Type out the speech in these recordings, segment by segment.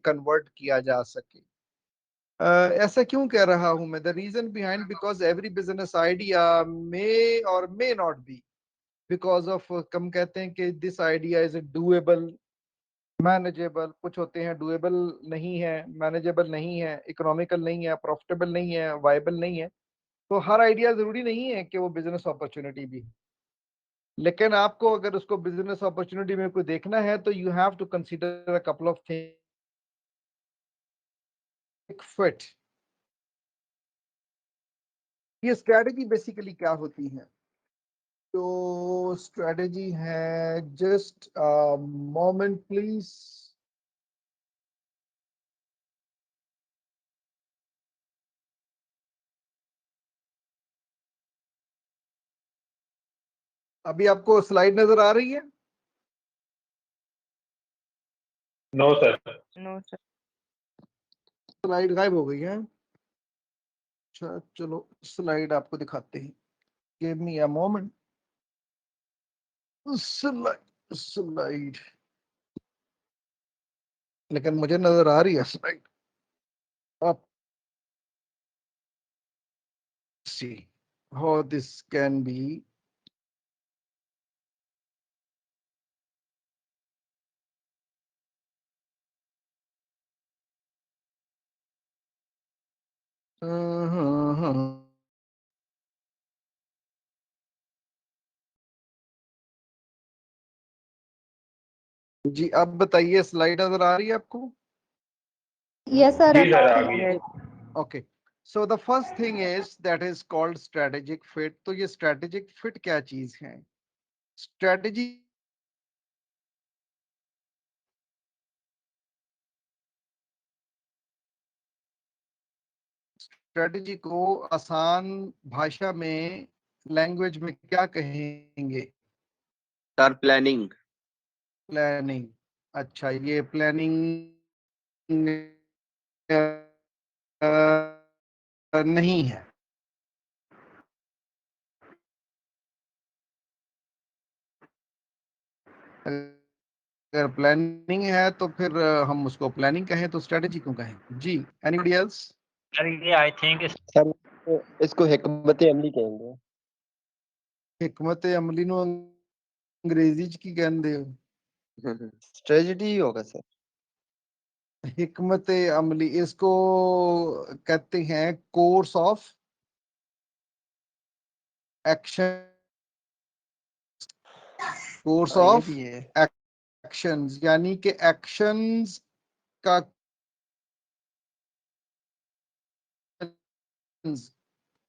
Convert किया जा सके। ऐसा क्यों कह रहा हूं मैं? The reason behind, because every business idea may or may not be, because of कम कहते हैं कि this idea is doable, manageable. कुछ होते हैं डूएबल नहीं है, मैनेजेबल नहीं है, इकोनॉमिकल नहीं है, प्रॉफिटेबल नहीं है, वायबल नहीं है। तो हर आइडिया जरूरी नहीं है कि वो बिजनेस अपॉर्चुनिटी भी है। लेकिन आपको अगर उसको बिजनेस अपॉर्चुनिटी में कोई देखना है तो you have to consider a couple of thing fit. ये स्ट्रेटेजी बेसिकली क्या होती है? तो स्ट्रेटेजी है, जस्ट मोमेंट प्लीज। अभी आपको स्लाइड नजर आ रही है? No sir. No sir. Slide गायब हो गई है। अच्छा चलो स्लाइड आपको दिखाते हैं। Give me a moment. Slide slide, लेकिन मुझे नजर आ रही है स्लाइड। आप see how this can be. जी अब बताइए, स्लाइड नजर आ रही है आपको? Yes, sir. जी सर, आ गई। Yes. Okay, so the first thing is that is called strategic fit. तो ये स्ट्रेटेजिक फिट क्या चीज है? स्ट्रेटेजी स्ट्रेटेजी को आसान भाषा में, लैंग्वेज में क्या कहेंगे? Sir planning. प्लानिंग। अच्छा, ये प्लानिंग नहीं है। अगर प्लानिंग है तो फिर हम उसको प्लानिंग कहें तो स्ट्रेटेजी क्यों कहें? जी, एनीबॉडी एल्स? सर ये आई थिंक सर इसको हिकमत अमली कहेंगे। हिकमत अमली नु अंग्रेजी च की कहंदे हो? स्ट्रेटजी ही होगा सर। हिकमत अमली, इसको कहते हैं कोर्स ऑफ एक्शन। कोर्स हाँ, ये ऑफ भी है। एक्शंस, यानी कि एक्शंस का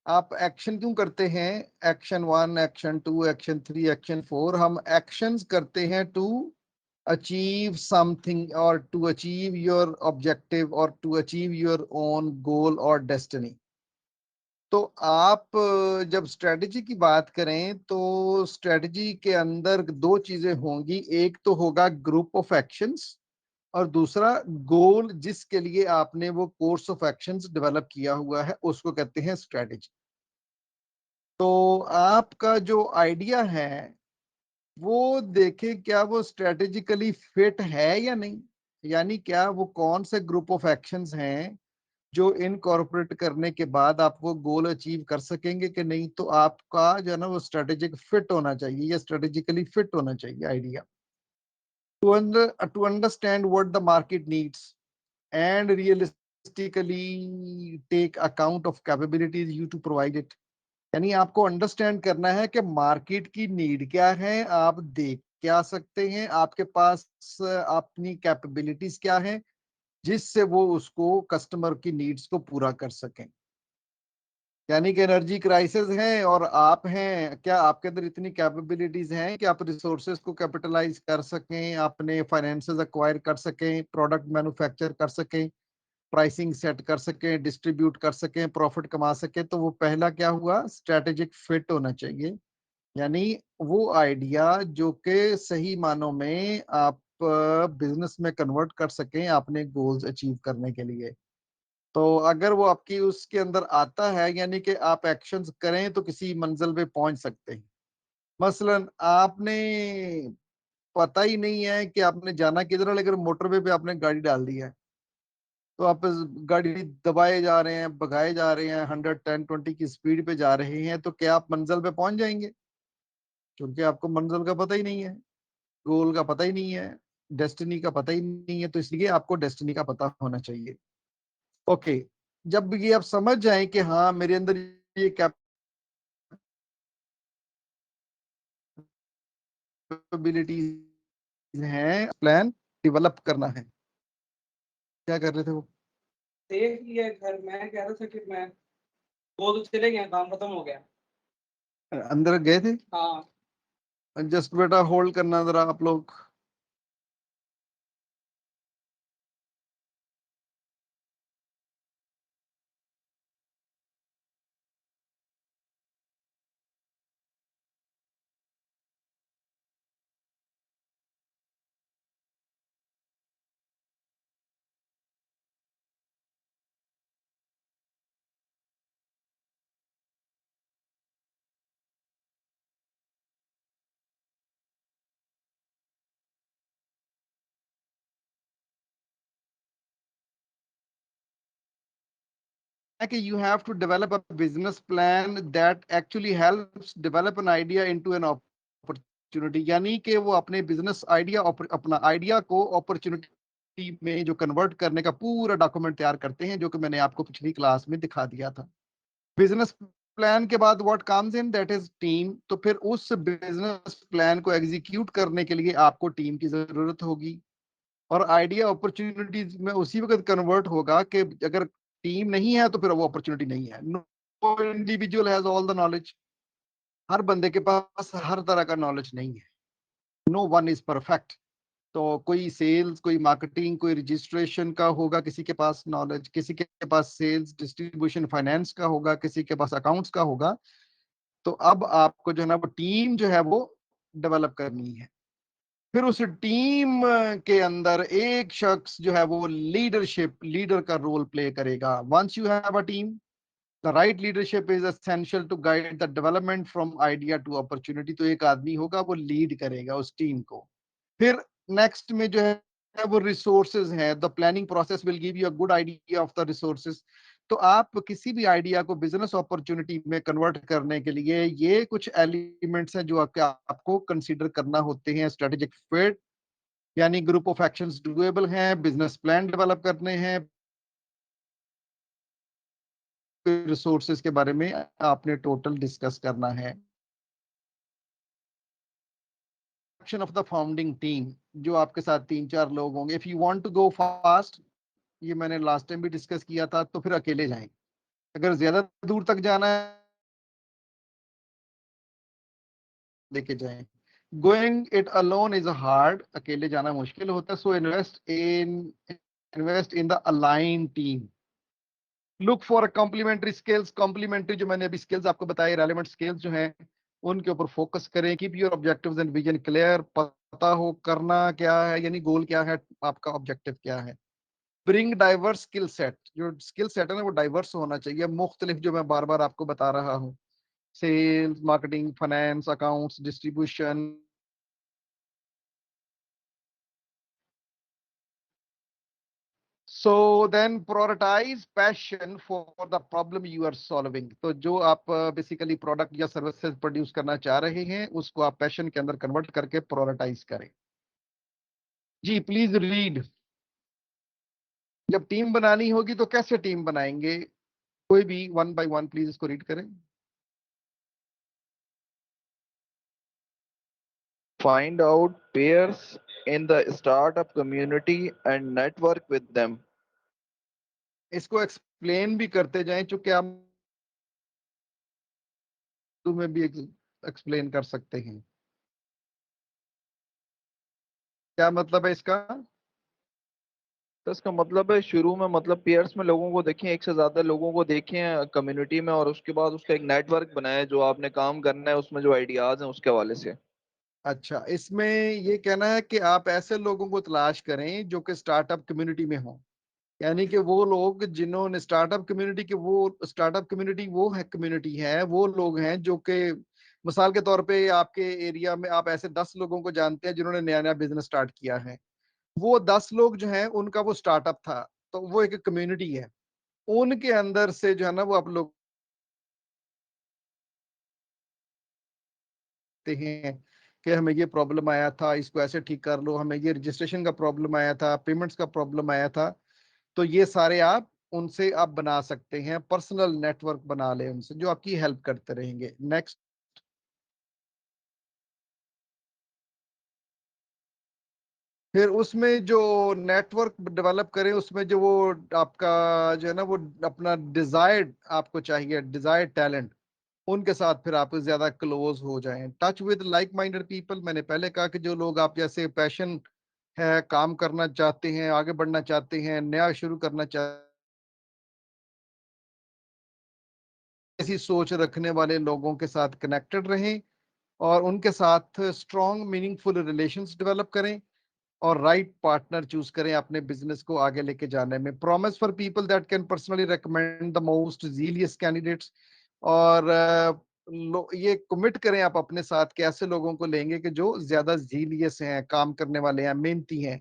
आप एक्शन क्यों करते हैं? एक्शन 1, एक्शन 2, एक्शन 3, एक्शन 4, हम एक्शंस करते हैं टू अचीव समथिंग और टू अचीव योर ऑब्जेक्टिव और to achieve your own goal और डेस्टिनी। तो आप जब स्ट्रेटजी की बात करें तो स्ट्रेटजी के अंदर दो चीजें होंगी, एक तो होगा ग्रुप ऑफ एक्शंस और दूसरा गोल, जिसके लिए आपने वो कोर्स ऑफ एक्शंस डेवलप किया हुआ है उसको कहते हैं स्ट्रेटजी। तो आपका जो आइडिया है वो देखे क्या वो स्ट्रेटेजिकली फिट है या नहीं, यानी क्या वो कौन से ग्रुप ऑफ एक्शंस हैं जो इनकॉर्पोरेट करने के बाद आप वो गोल अचीव कर सकेंगे कि नहीं। तो आपका जो है ना वो स्ट्रेटेजिक फिट होना चाहिए या स्ट्रेटेजिकली फिट होना चाहिए idea. To understand what the market needs and realistically take account of capabilities you to provide it। यानी आपको अंडरस्टैंड करना है कि मार्केट की नीड क्या है, आप दे क्या सकते हैं, आपके पास अपनी कैपेबिलिटीज क्या है जिससे वो उसको कस्टमर की नीड्स को पूरा कर सकें। यानी कि एनर्जी क्राइसिस है और आप हैं, क्या आपके अंदर इतनी कैपेबिलिटीज हैं कि आप रिसोर्सेज को कैपिटलाइज कर सकें, अपने फाइनेंसेस एक्वायर कर सकें, प्रोडक्ट मैन्युफैक्चर कर सकें, प्राइसिंग सेट कर सकें, डिस्ट्रीब्यूट कर सकें, प्रॉफिट कमा सकें। तो वो पहला क्या हुआ? स्ट्रेटेजिक फिट होना चाहिए। यानी वो आइडिया जो कि सही मानों में आप बिजनेस में कन्वर्ट कर सकें अपने गोल्स अचीव करने के लिए। तो अगर वो आपकी उसके अंदर आता है, यानी कि आप एक्शंस करें तो किसी मंजिल पे पहुंच सकते हैं। मसलन आपने पता ही नहीं है कि आपने जाना किधर है, लेकिन मोटरवे पे आपने गाड़ी डाल दी है, तो आप गाड़ी दबाए जा रहे हैं, भगाए जा रहे हैं, 110-120 की स्पीड पे जा रहे हैं, तो क्या आप मंजिल पे पहुंच जाएंगे? क्योंकि आपको मंजिल का पता ही नहीं है, गोल का पता ही नहीं है, डेस्टिनी का पता ही नहीं है, तो इसलिए आपको डेस्टिनी का पता होना चाहिए। ओके, जब ये आप समझ जाएं कि हाँ मेरे अंदर ये कैपेबिलिटीज हैं, प्लान डेवलप करना है। क्या कर रहे थे वो? देख लिया घर। मैं कह रहा था कि मैं वो तो चले गए, काम खत्म हो गया। अंदर गए थे? हाँ जस्ट बेटा होल्ड करना जरा आप लोग। कि you have to develop a business plan that actually helps develop an idea into an opportunity, यानी कि वो अपने बिजनेस आइडिया, अपना आइडिया को अपॉर्चुनिटी में जो कन्वर्ट करने का पूरा डॉक्यूमेंट तैयार करते हैं, जो कि मैंने आपको पिछली क्लास में दिखा दिया था। बिजनेस प्लान के बाद what comes in, that is team. तो फिर उस बिजनेस प्लान को एग्जीक्यूट करने के लिए आपको टीम की जरूरत होगी, और आइडिया अपॉर्चुनिटीज में उसी वक्त कन्वर्ट होगा कि अगर टीम नहीं है तो फिर वो अपॉर्चुनिटी नहीं है। No individual has all the knowledge. हर बंदे के पास हर तरह का नॉलेज नहीं है। No one is perfect. तो कोई सेल्स, कोई मार्केटिंग, कोई रजिस्ट्रेशन का होगा किसी के पास नॉलेज, किसी के पास सेल्स, डिस्ट्रीब्यूशन, फाइनेंस का होगा, किसी के पास अकाउंट्स का होगा। तो अब आपको जो है ना वो टीम जो है वो डेवलप करनी है। फिर उस टीम के अंदर एक शख्स जो है वो लीडर का रोल प्ले करेगा। Once you have a team, the right leadership is essential to guide the development from idea to opportunity. तो एक आदमी होगा वो लीड करेगा उस टीम को। फिर नेक्स्ट में जो है वो रिसोर्सेज है। The planning process will give you a good idea of the resources. तो आप किसी भी आइडिया को बिजनेस अपॉर्चुनिटी में कन्वर्ट करने के लिए ये कुछ एलिमेंट्स हैं जो आपको कंसीडर करना होते हैं। स्ट्रेटेजिक फिट, यानी ग्रुप ऑफ एक्शंस डुएबल हैं, बिजनेस प्लान डेवलप करने हैं, रिसोर्सेज के बारे में आपने टोटल डिस्कस करना है। Action of the founding team, जो आपके साथ 3-4 लोग होंगे। If you want to go fast, ये मैंने लास्ट टाइम भी डिस्कस किया था, तो फिर अकेले जाएं। अगर ज्यादा दूर तक जाना है लेके जाएं। Going it alone is hard, अकेले जाना मुश्किल होता है। So invest in the align team. Look for complementary skills. Complementary जो मैंने अभी स्किल्स आपको बताए, रेलेवेंट स्किल्स जो हैं उनके ऊपर फोकस करें। Keep your objectives and vision clear. पता हो करना क्या है, यानी गोल क्या है, आपका ऑब्जेक्टिव क्या है। Bring diverse skill set. जो स्किल सेट है ना वो डाइवर्स होना चाहिए, मुख्तलिफ, जो मैं बार बार आपको बता रहा हूँ। Sales, marketing, finance, accounts, distribution. So then prioritise passion for the problem you are solving. तो जो आप बेसिकली प्रोडक्ट या सर्विसेज प्रोड्यूस करना चाह रहे हैं उसको आप पैशन के अंदर कन्वर्ट करके प्रायोरिटाइज करें। जी प्लीज रीड। जब टीम बनानी होगी तो कैसे टीम बनाएंगे? कोई भी वन बाय वन प्लीज इसको रीड करें। Find out peers in the startup community and network with them. इसको एक्सप्लेन भी करते जाएं, चूंकि आप तुम्हें भी एक्सप्लेन कर सकते हैं। क्या मतलब है इसका? तो इसका मतलब है शुरू में मतलब peers में लोगों को देखें, एक से ज्यादा लोगों को देखें कम्युनिटी में, और उसके बाद उसका एक नेटवर्क बनाए जो आपने काम करना है उसमें जो आइडियाज हैं उसके हवाले से। अच्छा, इसमें ये कहना है कि आप ऐसे लोगों को तलाश करें जो कि स्टार्टअप कम्युनिटी में हों। यानी कि वो लोग जिन्होंने स्टार्टअप कम्युनिटी वो है, कम्युनिटी है, वो लोग हैं जो कि मिसाल के तौर पे आपके एरिया में आप ऐसे 10 लोगों को जानते हैं जिन्होंने नया नया बिजनेस स्टार्ट किया है। वो 10 लोग जो हैं उनका वो स्टार्टअप था। तो वो एक कम्युनिटी है, उनके अंदर से जो है ना वो आप लोग हैं कि हमें ये प्रॉब्लम आया था, इसको ऐसे ठीक कर लो, हमें ये रजिस्ट्रेशन का प्रॉब्लम आया था, पेमेंट्स का प्रॉब्लम आया था। तो ये सारे आप उनसे आप बना सकते हैं, पर्सनल नेटवर्क बना ले उनसे जो आपकी हेल्प करते रहेंगे। नेक्स्ट, फिर उसमें जो नेटवर्क डेवलप करें, उसमें जो वो आपका जो है ना वो अपना डिजायर्ड आपको चाहिए, डिजायर्ड टैलेंट, उनके साथ फिर आप ज्यादा क्लोज हो जाएं। Touch with like minded people, मैंने पहले कहा कि जो लोग आप जैसे पैशन है, काम करना चाहते हैं, आगे बढ़ना चाहते हैं, नया शुरू करना चाहते, ऐसी सोच रखने वाले लोगों के साथ कनेक्टेड रहें और उनके साथ स्ट्रॉन्ग मीनिंगफुल रिलेशंस डेवलप करें और राइट पार्टनर चूज करें अपने बिजनेस को आगे लेके जाने में। Promise for people that can personally recommend the most zealous candidates, और ये कमिट करें आप अपने साथ कि ऐसे लोगों को लेंगे कि जो ज्यादा जीलियस हैं, काम करने वाले हैं, मेहनती हैं।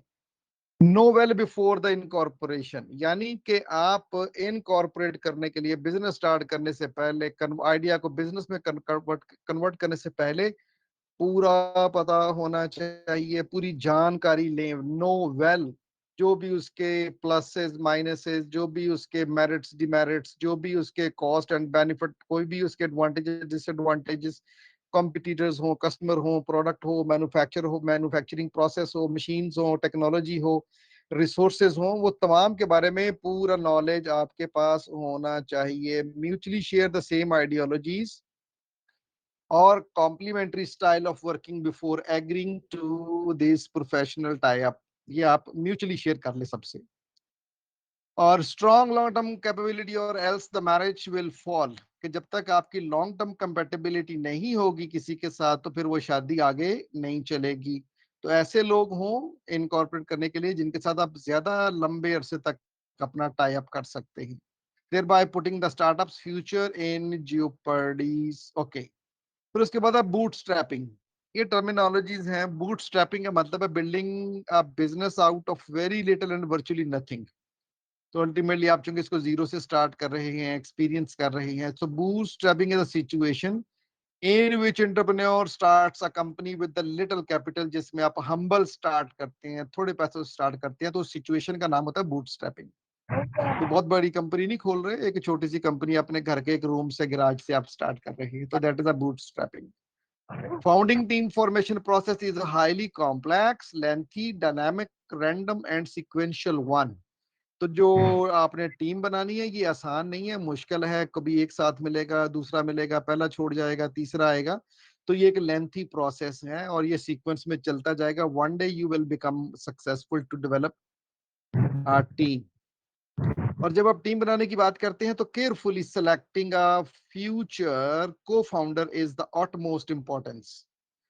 Know well before the incorporation, यानी कि आप इनकॉर्पोरेट करने के लिए, बिजनेस स्टार्ट करने से पहले, आइडिया को बिजनेस में कन्वर्ट करने से पहले पूरा पता होना चाहिए, पूरी जानकारी लें। नो वेल, जो भी उसके प्लसेस माइनसेस, जो भी उसके मेरिट्स डिमेरिट्स, जो भी उसके कॉस्ट एंड बेनिफिट, कोई भी उसके एडवांटेजेस डिसएडवांटेजेस, कॉम्पिटिटर्स हो, कस्टमर हो, प्रोडक्ट हो, मैन्युफैक्चरिंग प्रोसेस हो, मशीन्स हो, टेक्नोलॉजी हो, रिसोर्सेज हो, वो तमाम के बारे में पूरा नॉलेज आपके पास होना चाहिए। Mutually share the same ideologies और complementary style of working before agreeing to this professional tie up, ये आप म्यूचुअली शेयर कर ले सबसे। और strong long term capability or else the marriage will fall, कि जब तक आपकी लॉन्ग टर्म कंपेटेबिलिटी नहीं होगी किसी के साथ तो फिर वो शादी आगे नहीं चलेगी। तो ऐसे लोग हों इनकॉर्पोरेट करने के लिए जिनके साथ आप ज्यादा लंबे अरसे तक अपना टाई अप कर सकते हैं, thereby putting the startup's future in jeopardy। Okay, फिर उसके बाद है बूट स्ट्रैपिंग। ये टर्मिनोलॉजीज हैं। बूट स्ट्रैपिंग का मतलब है building a business out of very little and virtually nothing. तो अल्टीमेटली आप चूंकि इसको जीरो से स्टार्ट कर रहे हैं, एक्सपीरियंस कर रहे हैं, तो boot strapping is a situation in which entrepreneur starts a company with the little capital, जिसमें आप हम्बल स्टार्ट करते हैं, थोड़े पैसों से स्टार्ट करते हैं, तो उस सिचुएशन का नाम होता है बूट स्ट्रैपिंग। तो बहुत बड़ी कंपनी नहीं खोल रहे, एक छोटी सी कंपनी अपने घर के एक रूम से, गैराज से आप स्टार्ट कर रहे हैं, तो that is a boot strapping. Founding team formation process is a highly complex, lengthy, dynamic, random and sequential one। तो जो आपने टीम बनानी है ये आसान नहीं है, मुश्किल है। कभी एक साथ मिलेगा, दूसरा मिलेगा, पहला छोड़ जाएगा, तीसरा आएगा। तो ये एक लेंथी प्रोसेस है और ये सीक्वेंस में चलता जाएगा। One day you will become successful to develop a team. और जब आप टीम बनाने की बात करते हैं तो carefully selecting a future co founder is the utmost importance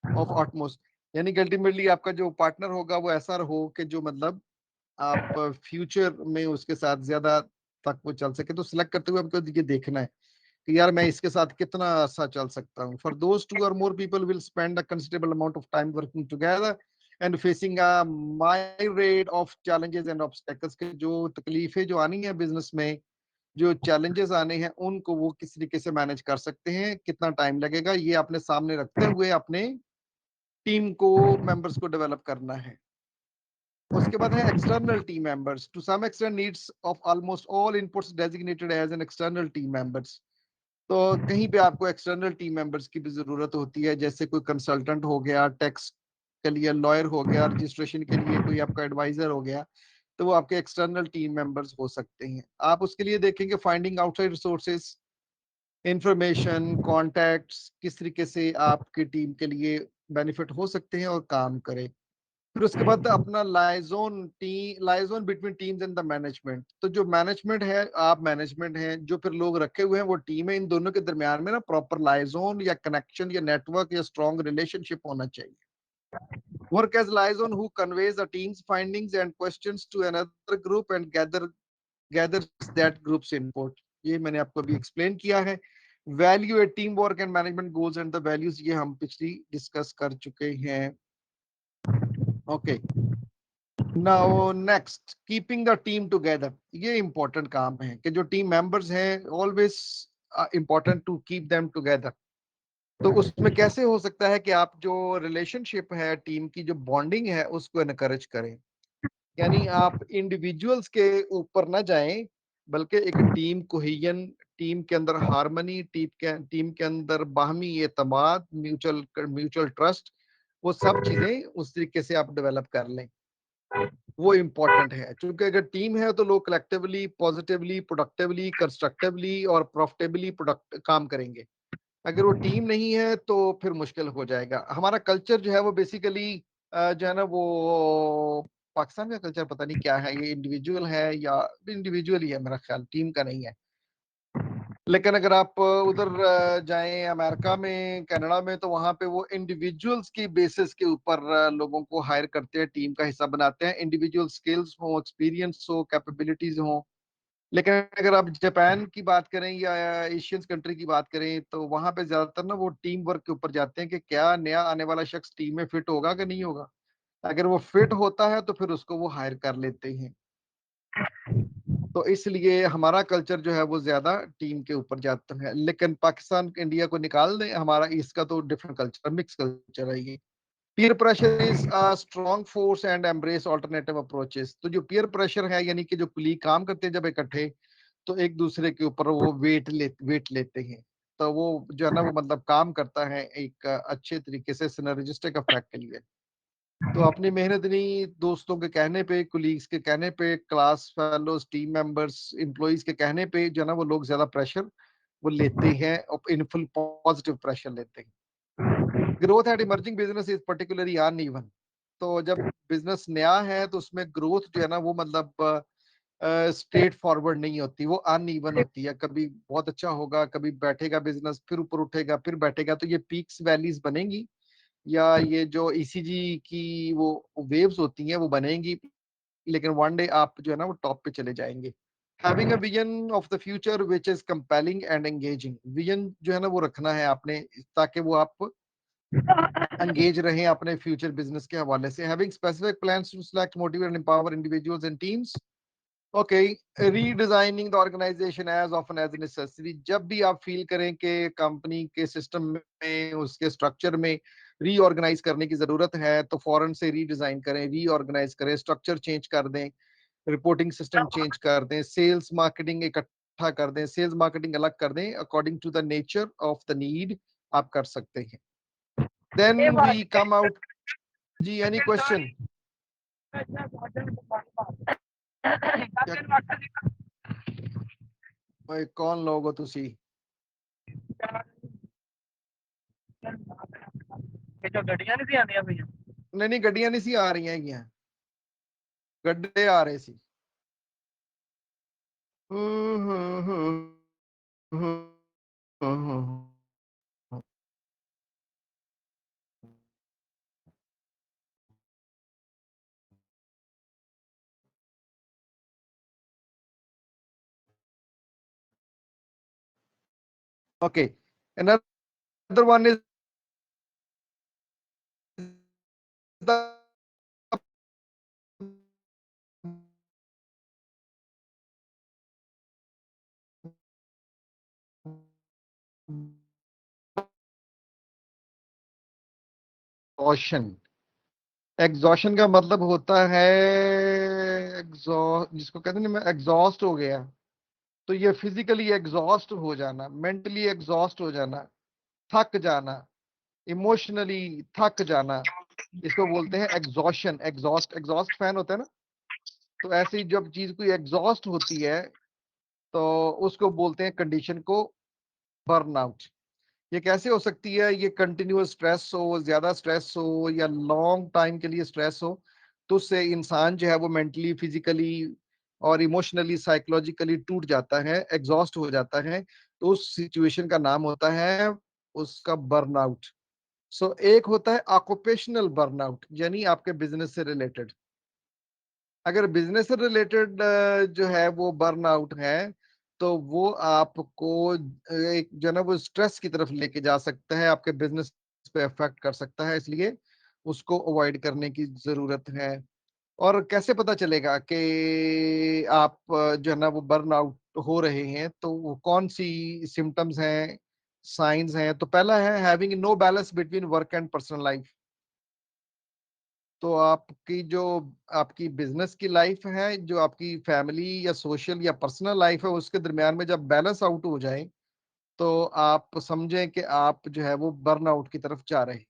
of utmost, यानी कि अल्टीमेटली आपका जो पार्टनर होगा वो ऐसा हो कि जो मतलब आप फ्यूचर में उसके साथ ज्यादा तक वो चल सके। तो सिलेक्ट करते हुए आपको ये देखना है कि यार मैं इसके साथ कितना अच्छा चल सकता हूँ। फॉर दोज टू और more people will spend a considerable amount of time working together and facing a myriad of challenges and obstacles, के जो तकलीफें जो आनी है बिजनेस में, जो चैलेंजेस आने हैं, उनको वो किस तरीके से मैनेज कर सकते हैं, कितना टाइम लगेगा, ये अपने सामने रखते हुए अपने टीम को, मेंबर्स को डेवलप करना है। उसके बाद है external team members. To some extent needs of almost all inputs designated as an external team members. तो कहीं पे आपको एक्सटर्नल टीम मेंबर्स की भी जरूरत होती है, जैसे कोई कंसल्टेंट हो गया, टैक्स के लिए लॉयर हो गया, रजिस्ट्रेशन के लिए कोई आपका एडवाइजर हो गया, तो वो आपके एक्सटर्नल टीम मेंबर्स हो सकते हैं। आप उसके लिए देखेंगे finding outside resources, information, contacts, किस तरीके से आपकी टीम के लिए बेनिफिट हो सकते हैं और काम करें। फिर उसके बाद अपना liaison between teams and the management. तो जो मैनेजमेंट है, आप मैनेजमेंट हैं, जो फिर लोग रखे हुए हैं वो टीम है, इन दोनों के दरमियान में ना प्रॉपर लाइजोन या कनेक्शन या नेटवर्क या स्ट्रॉन्ग रिलेशनशिप होना चाहिए। Work as liaison who conveys the teams findings and questions to another group and gathers that group's input। ये मैंने आपको अभी एक्सप्लेन किया है। Value a team work and management goals and the values, ये हम पिछली डिस्कस कर चुके हैं। Okay, now next, keeping the team together. ये इंपॉर्टेंट काम है कि जो टीम मेंबर्स हैं always important to keep them together. तो उसमें कैसे हो सकता है कि आप जो रिलेशनशिप है, टीम की जो बॉन्डिंग है, उसको एनकरेज करें। यानी आप इंडिविजुअल्स के ऊपर ना जाएं, बल्कि एक टीम कोहेजन, टीम के अंदर हार्मनी, टीम के अंदर बाहमी एतमाद, म्यूचुअल म्यूचुअल ट्रस्ट, वो सब चीजें उस तरीके से आप डेवलप कर लें। वो इम्पोर्टेंट है, क्योंकि अगर टीम है तो लोग कलेक्टिवली, पॉजिटिवली, प्रोडक्टिवली, कंस्ट्रक्टिवली और प्रॉफिटेबली प्रोडक्ट काम करेंगे। अगर वो टीम नहीं है तो फिर मुश्किल हो जाएगा। हमारा कल्चर जो है वो बेसिकली जो है ना, वो पाकिस्तान का कल्चर पता नहीं क्या है, ये इंडिविजुअल है या इंडिविजुअल ही है, मेरा ख्याल टीम का नहीं है। लेकिन अगर आप उधर जाएं अमेरिका में, कनाडा में, तो वहां पे वो इंडिविजुअल्स की बेसिस के ऊपर लोगों को हायर करते हैं, टीम का हिस्सा बनाते हैं। इंडिविजुअल स्किल्स हो, एक्सपीरियंस हो, कैपेबिलिटीज हो। लेकिन अगर आप जापान की बात करें या एशियन कंट्री की बात करें, तो वहां पे ज्यादातर ना वो टीम वर्क के ऊपर जाते हैं कि क्या नया आने वाला शख्स टीम में फिट होगा कि नहीं होगा। अगर वो फिट होता है तो फिर उसको वो हायर कर लेते हैं। तो इसलिए हमारा कल्चर जो है वो ज्यादा टीम के ऊपर जाता है। लेकिन पाकिस्तान इंडिया को निकाल दें, हमारा इसका तो डिफरेंट कल्चर, मिक्स कल्चर है ये। Peer pressure is a strong force and embrace alternative approaches. तो जो पीयर प्रेशर है, यानी कि जो कुलीग काम करते हैं जब इकट्ठे, तो एक दूसरे के ऊपर वो वेट लेते हैं। तो वो जो है ना, वो मतलब काम करता है एक अच्छे तरीके से सिनर्जिस्टिक इफेक्ट के लिए। तो अपनी मेहनत नहीं, दोस्तों के कहने पे, कुलीग्स के कहने पे, class fellows, team members, employees के कहने पे जो है ना, वो लोग ज्यादा प्रेशर वो लेते हैं और इन फुल पॉजिटिव प्रेशर लेते हैं। Growth at emerging business is particularly uneven. तो जब बिजनेस नया है तो उसमें ग्रोथ जो है ना, वो मतलब स्ट्रेट फॉरवर्ड नहीं होती, वो अनइवन होती है। कभी बहुत अच्छा होगा, कभी बैठेगा बिजनेस, फिर ऊपर उठेगा, फिर बैठेगा। तो ये पीक्स वैलीज बनेंगी, या ये जो ईसीजी की वो वेव्स होती हैं वो बनेंगी। लेकिन वन डे आप जो है ना वो टॉप पे चले जाएंगे। Having a vision of the future which is compelling and engaging. Vision जो है ना वो रखना है आपने, ताकि वो आप एंगेज रहें अपने फ्यूचर बिजनेस के हवाले से। Having specific plans to select, motivate and empower individuals and teams. Okay, redesigning the organisation as often as necessary. जब भी आप फील करें कि कंपनी के सिस्टम में, उसके स्ट्रक्चर में रीऑर्गेनाइज करने की जरूरत है, तो फौरन से रीडिजाइन करें, रीऑर्गेनाइज करें, स्ट्रक्चर चेंज कर दें, रिपोर्टिंग सिस्टम चेंज कर दें, सेल्स मार्केटिंग इकट्ठा कर दें, सेल्स मार्केटिंग अलग कर दें, according to the nature of the need आप कर सकते हैं। Then we come out. जी, एनी क्वेश्चन? भाई कौन लोग हो तुसी? नहीं नहीं, गड्डियां नहीं सी आ रही हैं, गड्ढे आ रहे सी। Okay, another one is the exhaustion। Exhaustion का मतलब होता है जिसको कहते हैं ना, मैं एग्जॉस्ट हो गया। तो ये फिजिकली एग्जॉस्ट हो जाना, मेंटली एग्जॉस्ट हो जाना, थक जाना, इमोशनली थक जाना, इसको बोलते हैं एग्जॉशन। एग्जॉस्ट, एग्जॉस्ट फैन होता है ना, तो ऐसे ही जब चीज कोई एग्जॉस्ट होती है तो उसको बोलते हैं कंडीशन को बर्नआउट। ये कैसे हो सकती है? ये कंटिन्यूअस स्ट्रेस हो, ज्यादा स्ट्रेस हो, या लॉन्ग टाइम के लिए स्ट्रेस हो, तो उससे इंसान जो है वो मेंटली, फिजिकली और इमोशनली, साइकोलॉजिकली टूट जाता है, एग्जॉस्ट हो जाता है। तो उस सिचुएशन का नाम होता है उसका बर्नआउट। सो एक होता है ऑक्यूपेशनल बर्नआउट, यानी आपके बिजनेस से रिलेटेड। अगर बिजनेस से रिलेटेड जो है वो बर्नआउट है, तो वो आपको एक जो है ना वो स्ट्रेस की तरफ लेके जा सकता है, आपके बिजनेस पे अफेक्ट कर सकता है, इसलिए उसको अवॉइड करने की जरूरत है। और कैसे पता चलेगा कि आप जो है ना वो बर्न आउट हो रहे हैं, तो वो कौन सी सिम्टम्स हैं, साइंस हैं? तो पहला है having no balance between work and personal life. तो आपकी जो आपकी बिजनेस की लाइफ है, जो आपकी फैमिली या सोशल या पर्सनल लाइफ है, उसके दरमियान में जब बैलेंस आउट हो जाए, तो आप समझें कि आप जो है वो बर्नआउट की तरफ जा रहे हैं।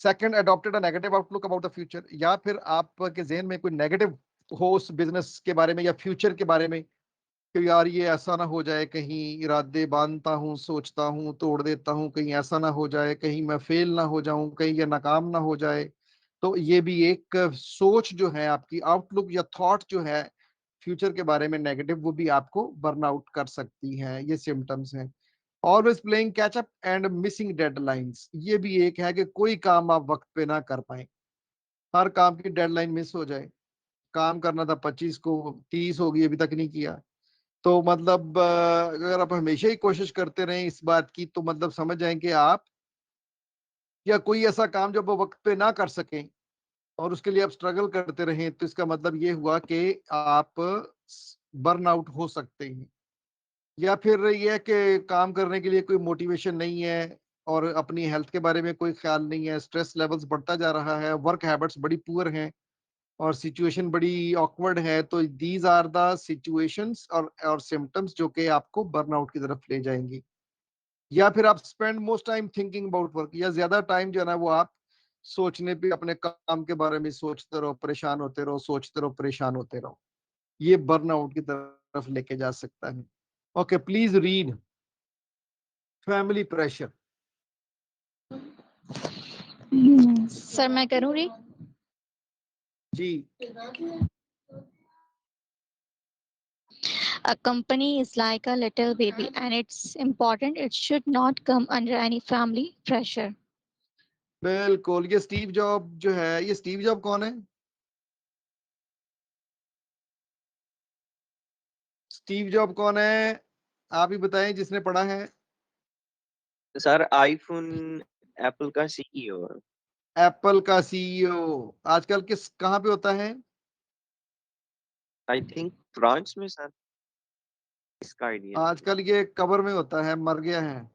Second, adopted a negative outlook about the future, या फिर आपके ज़हन में कोई नेगेटिव हो उस बिजनेस के बारे में या फ्यूचर के बारे में कि यार ये ऐसा ना हो जाए, कहीं इरादे बांधता हूँ, सोचता हूँ, तोड़ देता हूँ, कहीं ऐसा ना हो जाए, कहीं मैं फेल ना हो जाऊं, कहीं ये नाकाम ना हो जाए। तो ये भी एक सोच जो है आपकी, आउटलुक या थॉट जो है फ्यूचर के बारे में नेगेटिव, वो भी आपको बर्नआउट कर सकती है। ये सिम्टम्स हैं। Always playing catch up and missing deadlines, ये भी एक है कि कोई काम आप वक्त पे ना कर पाए, हर काम की डेडलाइन मिस हो जाए। काम करना था 25 को, 30 होगी, अभी तक नहीं किया। तो मतलब अगर आप हमेशा ही कोशिश करते रहें इस बात की, तो मतलब समझ जाएं कि आप, या कोई ऐसा काम जो आप वक्त पे ना कर सकें और उसके लिए आप स्ट्रगल करते रहें, तो इसका मतलब ये हुआ कि आप बर्न आउट हो सकते हैं। या फिर ये है कि काम करने के लिए कोई मोटिवेशन नहीं है और अपनी हेल्थ के बारे में कोई ख्याल नहीं है, स्ट्रेस लेवल्स बढ़ता जा रहा है, वर्क हैबिट्स बड़ी पुअर हैं और सिचुएशन बड़ी ऑकवर्ड है। तो दीज आर द सिचुएशंस और सिम्टम्स जो कि आपको बर्नआउट की तरफ ले जाएंगी। या फिर आप spend most time thinking about work, या ज्यादा टाइम जो है ना वो आप सोचने पे, अपने काम के बारे में सोचते रहो, परेशान होते रहो, सोचते रहो, परेशान होते रहो। ये बर्नआउट की तरफ लेके जा सकता है। Okay, please read family pressure. Sir मैं करूँ री? जी। A company is like a little baby and it's important it should not come under any family pressure. बिल्कुल, ये स्टीव जॉब जो है, ये स्टीव जॉब कौन है? स्टीव जॉब कौन है? आप ही बताएं जिसने पढ़ा है। सर आईफोन एप्पल का सीईओ। एप्पल का सीईओ। आजकल किस कहाँ पे होता है? आई थिंक फ्रांस में सर, इसका आइडिया नहीं है। आजकल ये कबर में होता है, मर गया है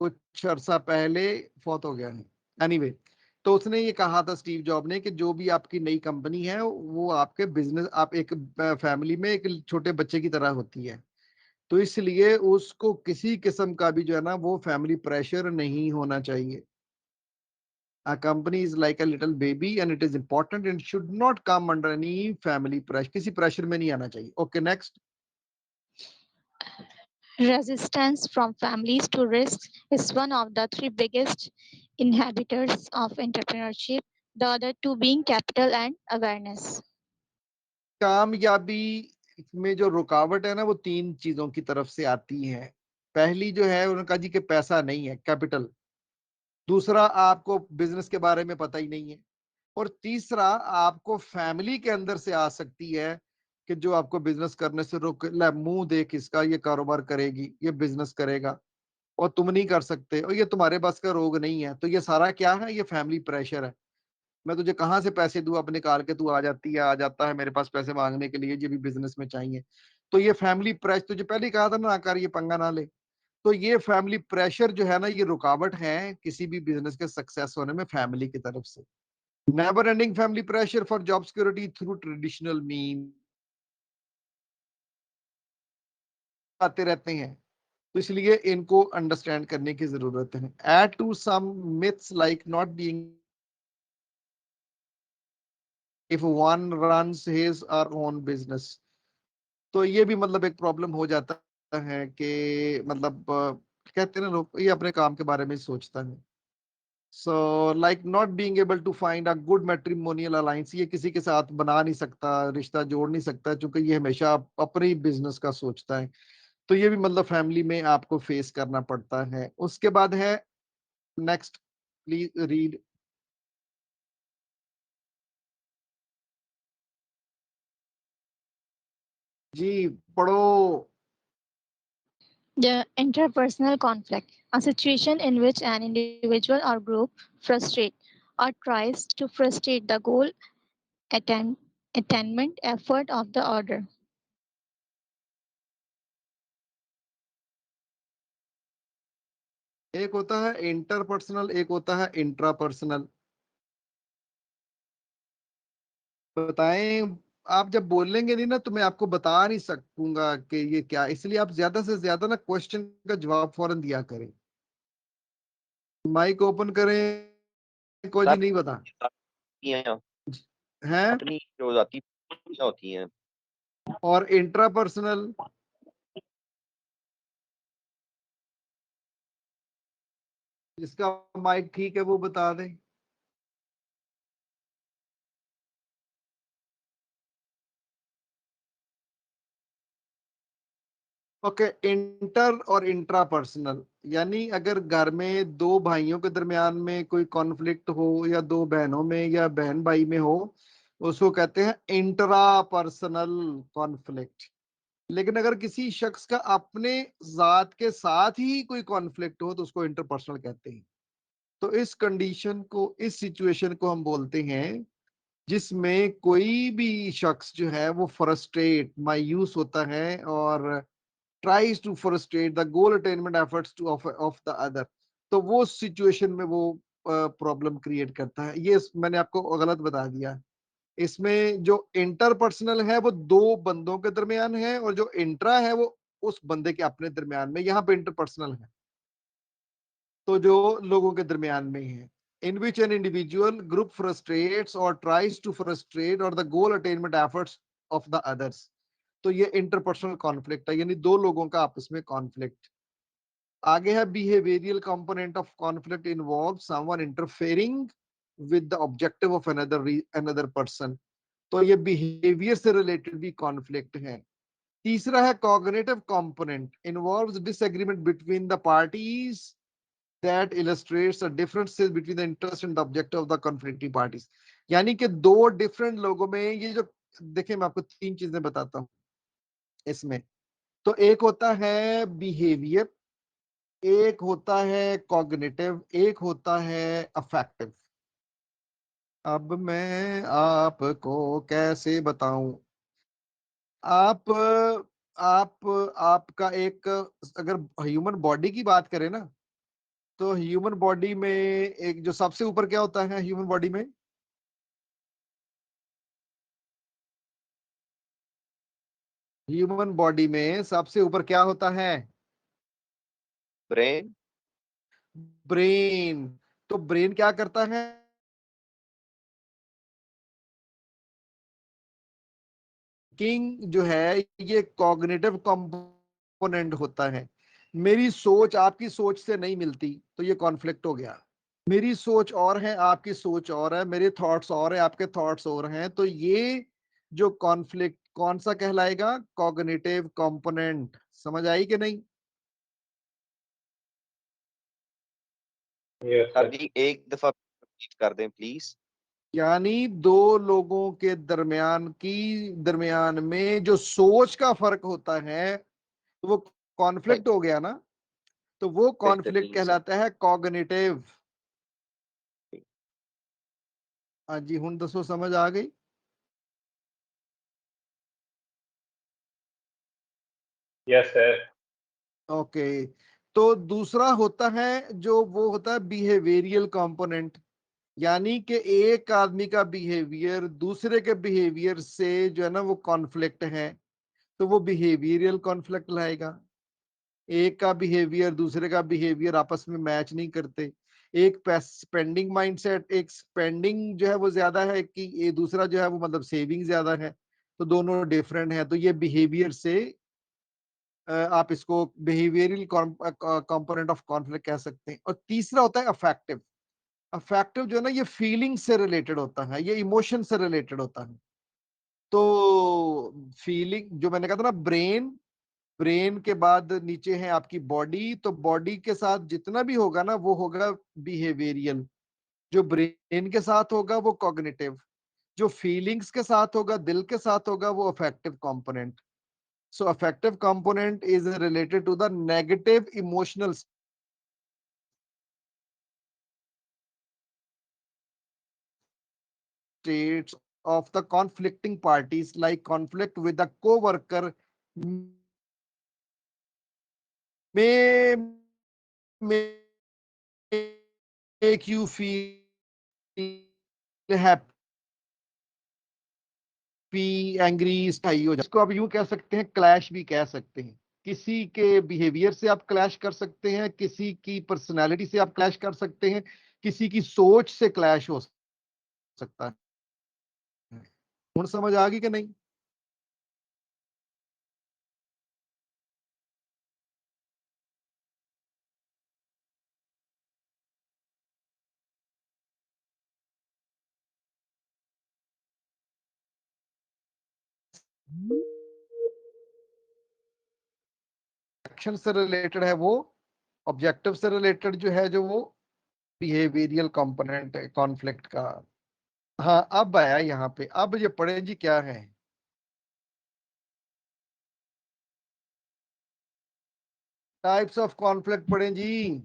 कुछ अरसा पहले, फौत हो गया है। एनीवे, तो उसने ये कहा था स्टीव जॉब ने कि जो भी आपकी नई कंपनी है वो आपके बिजनेस, आप एक फैमिली में एक छोटे बच्चे की तरह होती है। तो इसलिए उसको किसी किस्म का भी जो है ना वो फैमिली प्रेशर नहीं होना चाहिए। A company is like a little baby and it is important and should not come under any family pressure, किसी प्रेशर में नहीं आना चाहिए। Okay, next. Resistance from families to risks is one of the three biggest inhibitors of entrepreneurship, the other two being capital and awareness. कामयाबी में जो रुकावट है ना वो तीन चीजों की तरफ से आती है। पहली जो है उन्होंने कहा जी कि पैसा नहीं है, कैपिटल। दूसरा, आपको बिजनेस के बारे में पता ही नहीं है। और तीसरा, आपको फैमिली के अंदर से आ सकती है कि जो आपको बिजनेस करने से रोक, ले मुंह देख इसका, ये कारोबार करेगी, ये बिजनेस करेगा और तुम नहीं कर सकते, और ये तुम्हारे बस का रोग नहीं है। तो ये सारा क्या है? ये फैमिली प्रेशर है। मैं तुझे कहाँ से पैसे दूं, अब निकाल के तू आ जाती है, आ जाता है मेरे पास पैसे मांगने के लिए, ये भी बिजनेस में चाहिए। तो ये फैमिली प्रेशर, तुझे पहले ही कहा था ना कर, ये पंगा ना ले। तो ये फैमिली प्रेशर जो है ना, ये रुकावट है किसी भी बिजनेस के सक्सेस होने में, फैमिली की तरफ से। Never ending family pressure for job security through traditional mean आते रहते हैं। तो इसलिए इनको अंडरस्टैंड करने की जरूरत है। Add to some myths like not being, if one runs his or own business. तो ये भी मतलब एक प्रॉब्लम हो जाता है कि मतलब कहते हैं ना लोग, ये अपने काम के बारे में सोचता है। So like not being able to find a good matrimonial alliance, ये किसी के साथ बना नहीं सकता, रिश्ता जोड़ नहीं सकता, क्योंकि ये हमेशा अपने ही बिजनेस का सोचता है। तो ये भी मतलब फैमिली में आपको फेस करना पड़ता है। उसके बाद है नेक्स्ट, प्लीज रीड। जी, पढ़ो। The interpersonal conflict, a situation in which an individual or group frustrates or tries to frustrate the goal attainment effort of the order. एक होता है इंटरपर्सनल, एक होता है इंट्रापर्सनल। बताएं, आप जब बोलेंगे नहीं ना तो मैं आपको बता नहीं सकूंगा कि ये क्या, इसलिए आप ज्यादा से ज्यादा ना क्वेश्चन का जवाब फौरन दिया करें। माइक ओपन करें, कोई जी नहीं बता ये है। अपनी जो जाती होती हैं और इंट्रापर्सनल, जिसका माइक ठीक है वो बता दे। ओके, इंटर और इंट्रापर्सनल यानी अगर घर में दो भाइयों के दरमियान में कोई कॉन्फ्लिक्ट हो या दो बहनों में या बहन भाई में हो, उसको कहते हैं इंट्रापर्सनल कॉन्फ्लिक्ट। लेकिन अगर किसी शख्स का अपने जात के साथ ही कोई कॉन्फ्लिक्ट हो तो उसको इंटरपर्सनल कहते हैं। तो इस कंडीशन को, इस सिचुएशन को हम बोलते हैं जिसमें कोई भी शख्स जो है वो फ्रस्ट्रेट, मायूस होता है और tries to frustrate the goal attainment efforts to of the other। तो वो सिचुएशन में वो प्रॉब्लम क्रिएट करता है। ये मैंने आपको गलत बता दिया। इसमें जो इंटरपर्सनल है वो दो बंदों के दरमियान है और जो इंट्रा है वो उस बंदे के अपने दरमियान में। यहाँ पे इंटरपर्सनल है तो जो लोगों के दरमियान में है। In which an individual group frustrates or tries to frustrate or the goal attainment efforts of the others। तो ये इंटरपर्सनल कॉन्फ्लिक्ट है, यानी दो लोगों का आपस में कॉन्फ्लिक्ट। आगे है behavioural component of conflict involve someone interfering with the objective of another person. तो ये बिहेवियर से रिलेटेड भी कॉन्फ्लिक्ट है। तीसरा है cognitive component involves disagreement between the parties that illustrates the differences between the interest and the objective of the conflicting parties। यानी कि दो डिफरेंट लोगों में ये जो, देखिए मैं आपको तीन चीजें बताता हूं इसमें। तो एक होता है बिहेवियर, एक होता है कॉग्निटिव, एक होता है अफेक्टिव। अब मैं आपको कैसे बताऊं। आप आपका एक, अगर ह्यूमन बॉडी की बात करें ना तो ह्यूमन बॉडी में एक जो सबसे ऊपर क्या होता है ह्यूमन बॉडी में, ह्यूमन बॉडी में सबसे ऊपर क्या होता है? Brain brain. तो ब्रेन क्या करता है? किंग जो है ये कॉग्निटिव कंपोनेंट होता है। मेरी सोच आपकी सोच से नहीं मिलती तो ये कॉन्फ्लिक्ट हो गया। मेरी सोच और है, आपकी सोच और है, मेरे थॉट्स और है, आपके थॉट्स और हैं, तो ये जो कॉन्फ्लिक्ट कौन सा कहलाएगा? Cognitive component. समझ आई कि नहीं? Yes, sir sir. जी एक दफा repeat कर दें प्लीज। यानी दो लोगों के दरमियान में जो सोच का फर्क होता है तो वो कॉन्फ्लिक्ट हो गया ना, तो वो कॉन्फ्लिक्ट बेहतरीन सर। कहलाता है कॉग्निटिव। हाँ जी, हुन दसो समझ आ गई? Yes, sir. ओके। तो दूसरा होता है जो वो होता है बिहेवियरियल कंपोनेंट, यानी कि एक आदमी का बिहेवियर दूसरे के बिहेवियर से जो है ना वो कॉन्फ्लिक्ट है, तो वो बिहेवियरियल कॉन्फ्लिक्ट लाएगा। एक का बिहेवियर दूसरे का बिहेवियर आपस में मैच नहीं करते। एक स्पेंडिंग माइंडसेट, एक स्पेंडिंग जो है वो ज्यादा है कि ये दूसरा जो है वो मतलब सेविंग ज्यादा है, तो दोनों डिफरेंट है। तो ये बिहेवियर से आप इसको बिहेवियरल कंपोनेंट ऑफ कॉन्फ्लिक्ट कह सकते हैं। और तीसरा होता है अफेक्टिव। अफेक्टिव जो है ना ये फीलिंग से रिलेटेड होता है, ये इमोशन से रिलेटेड होता है। तो फीलिंग जो मैंने कहा था ना, ब्रेन, ब्रेन के बाद नीचे है आपकी बॉडी, तो बॉडी के साथ जितना भी होगा ना वो होगा बिहेवियरियल। जो ब्रेन के साथ होगा वो कॉग्निटिव, जो फीलिंग्स के साथ होगा, दिल के साथ होगा, वो affective component. So affective component is related to the negative emotional states of the conflicting parties, like conflict with a co-worker may make you feel happy, angry, स्थाई हो जाए। इसको आप यूं कह सकते हैं, क्लैश भी कह सकते हैं। किसी के बिहेवियर से आप क्लैश कर सकते हैं, किसी की पर्सनालिटी से आप क्लैश कर सकते हैं, किसी की सोच से क्लैश हो सकता है। हुण समझ आ गई कि नहीं? एक्शन से रिलेटेड है वो, ऑब्जेक्टिव से रिलेटेड जो है, जो वो बिहेवियरल कंपोनेंट है कॉन्फ्लिक्ट का। हाँ, अब आया यहाँ पे। अब ये पढ़े जी क्या है। टाइप्स ऑफ कॉन्फ्लिक्ट पढ़े जी।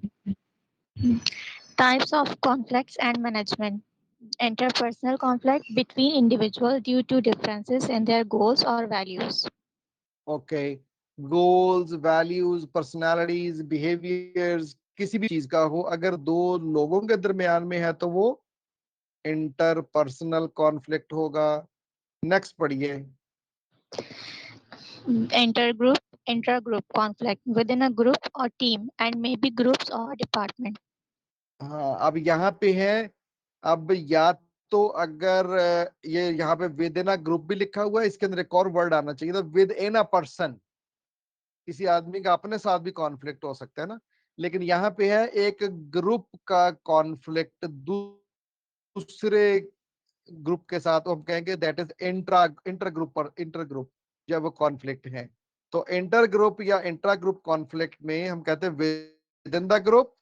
Types of conflicts and management. Interpersonal conflict between individuals due to differences in their goals or values. Okay, goals, values, personalities, behaviours, किसी भी चीज का हो, अगर दो लोगों के दरमियान में है तो वो इंटरपर्सनल कॉन्फ्लिक्ट होगा। नेक्स्ट पढ़िए। Intergroup, intragroup conflict within a group or team and maybe groups or department. हाँ, अब यहाँ पे है, अब या तो अगर ये यहाँ पे विद इन अ ग्रुप भी लिखा हुआ है, इसके अंदर एक और वर्ड आना चाहिए था, विद इन अ पर्सन। किसी आदमी का अपने साथ भी कॉन्फ्लिक्ट हो सकता है ना, लेकिन यहाँ पे है एक ग्रुप का कॉन्फ्लिक्ट दूसरे ग्रुप के साथ, तो हम कहेंगे दैट इज इंटर ग्रुप, पर इंटर ग्रुप जब वो कॉन्फ्लिक्ट है। तो इंटर ग्रुप या इंट्रा ग्रुप कॉन्फ्लिक्ट में हम कहते हैं विद इन द ग्रुप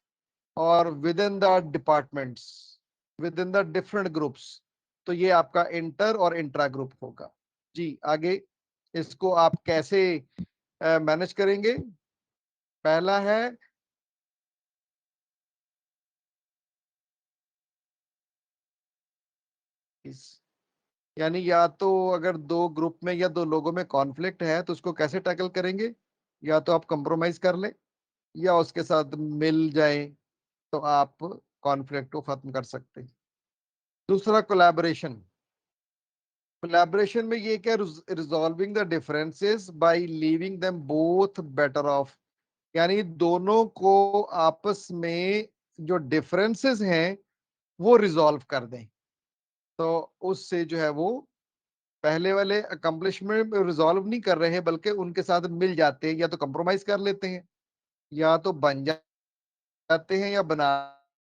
और with in the departments, with in the different groups. तो ये आपका इंटर और इंट्रा ग्रुप होगा। जी आगे, इसको आप कैसे मैनेज करेंगे? पहला है यानी या तो अगर दो ग्रुप में या दो लोगों में कॉन्फ्लिक्ट है तो उसको कैसे टैकल करेंगे? या तो आप कंप्रोमाइज कर लें या उसके साथ मिल जाएं, तो आप कॉन्फ्लिक्ट को खत्म कर सकते हैं। दूसरा कोलैबोरेशन। कोलैबोरेशन में ये क्या, resolving the differences by leaving them both better off, यानी दोनों को आपस में जो डिफरेंसेस हैं वो रिजॉल्व कर दें। तो उससे जो है वो पहले वाले अकम्पलिशमेंट रिजॉल्व नहीं कर रहे हैं, बल्कि उनके साथ मिल जाते हैं, या तो कंप्रोमाइज कर लेते हैं, या तो बन जाते हैं, या बना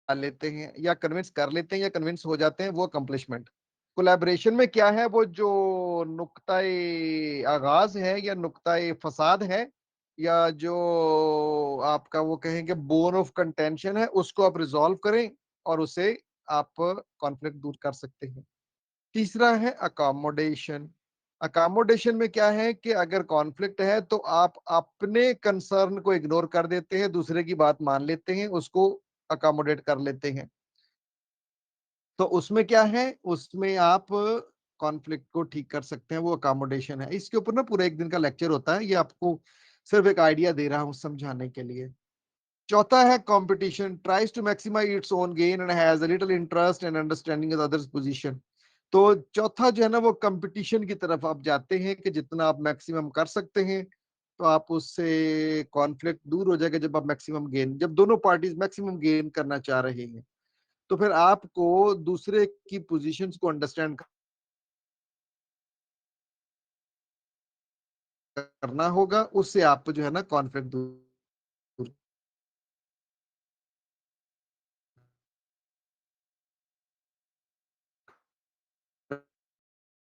लेते हैं, या कन्विंस कर लेते हैं, या कन्विंस हो जाते हैं, वो अकम्पलिशमेंट। कोलैबोरेशन में क्या है, वो जो नुक्ताए आगाज है या नुक्ताए फसाद है, या जो आपका वो कहेंगे बोन ऑफ कंटेंशन है, उसको आप रिजॉल्व करें और उसे आप कॉन्फ्लिक्ट दूर कर सकते हैं। तीसरा है अकोमोडेशन। अकोमोडेशन में क्या है कि अगर कॉन्फ्लिक्ट है तो आप अपने कंसर्न को इग्नोर कर देते हैं, दूसरे की बात मान लेते हैं, उसको अकोमोडेट कर लेते हैं। तो उसमें क्या है, उसमें आप कॉन्फ्लिक्ट को ठीक कर सकते हैं, वो अकोमोडेशन है। इसके ऊपर ना पूरा एक दिन का लेक्चर होता है, ये आपको सिर्फ एक आइडिया दे रहा हूं समझाने के लिए। चौथा है competition, tries to maximise its own gain and has a little interest and understanding of others position. तो चौथा जो है ना, वो कंपटीशन की तरफ आप जाते हैं कि जितना आप मैक्सिमम कर सकते हैं, तो आप उससे कॉन्फ्लिक्ट दूर हो जाएगा। जब आप मैक्सिमम गेन, जब दोनों पार्टीज मैक्सिमम गेन करना चाह रहे हैं, तो फिर आपको दूसरे की पोजीशंस को अंडरस्टैंड करना होगा, उससे आप जो है ना कॉन्फ्लिक्ट दूर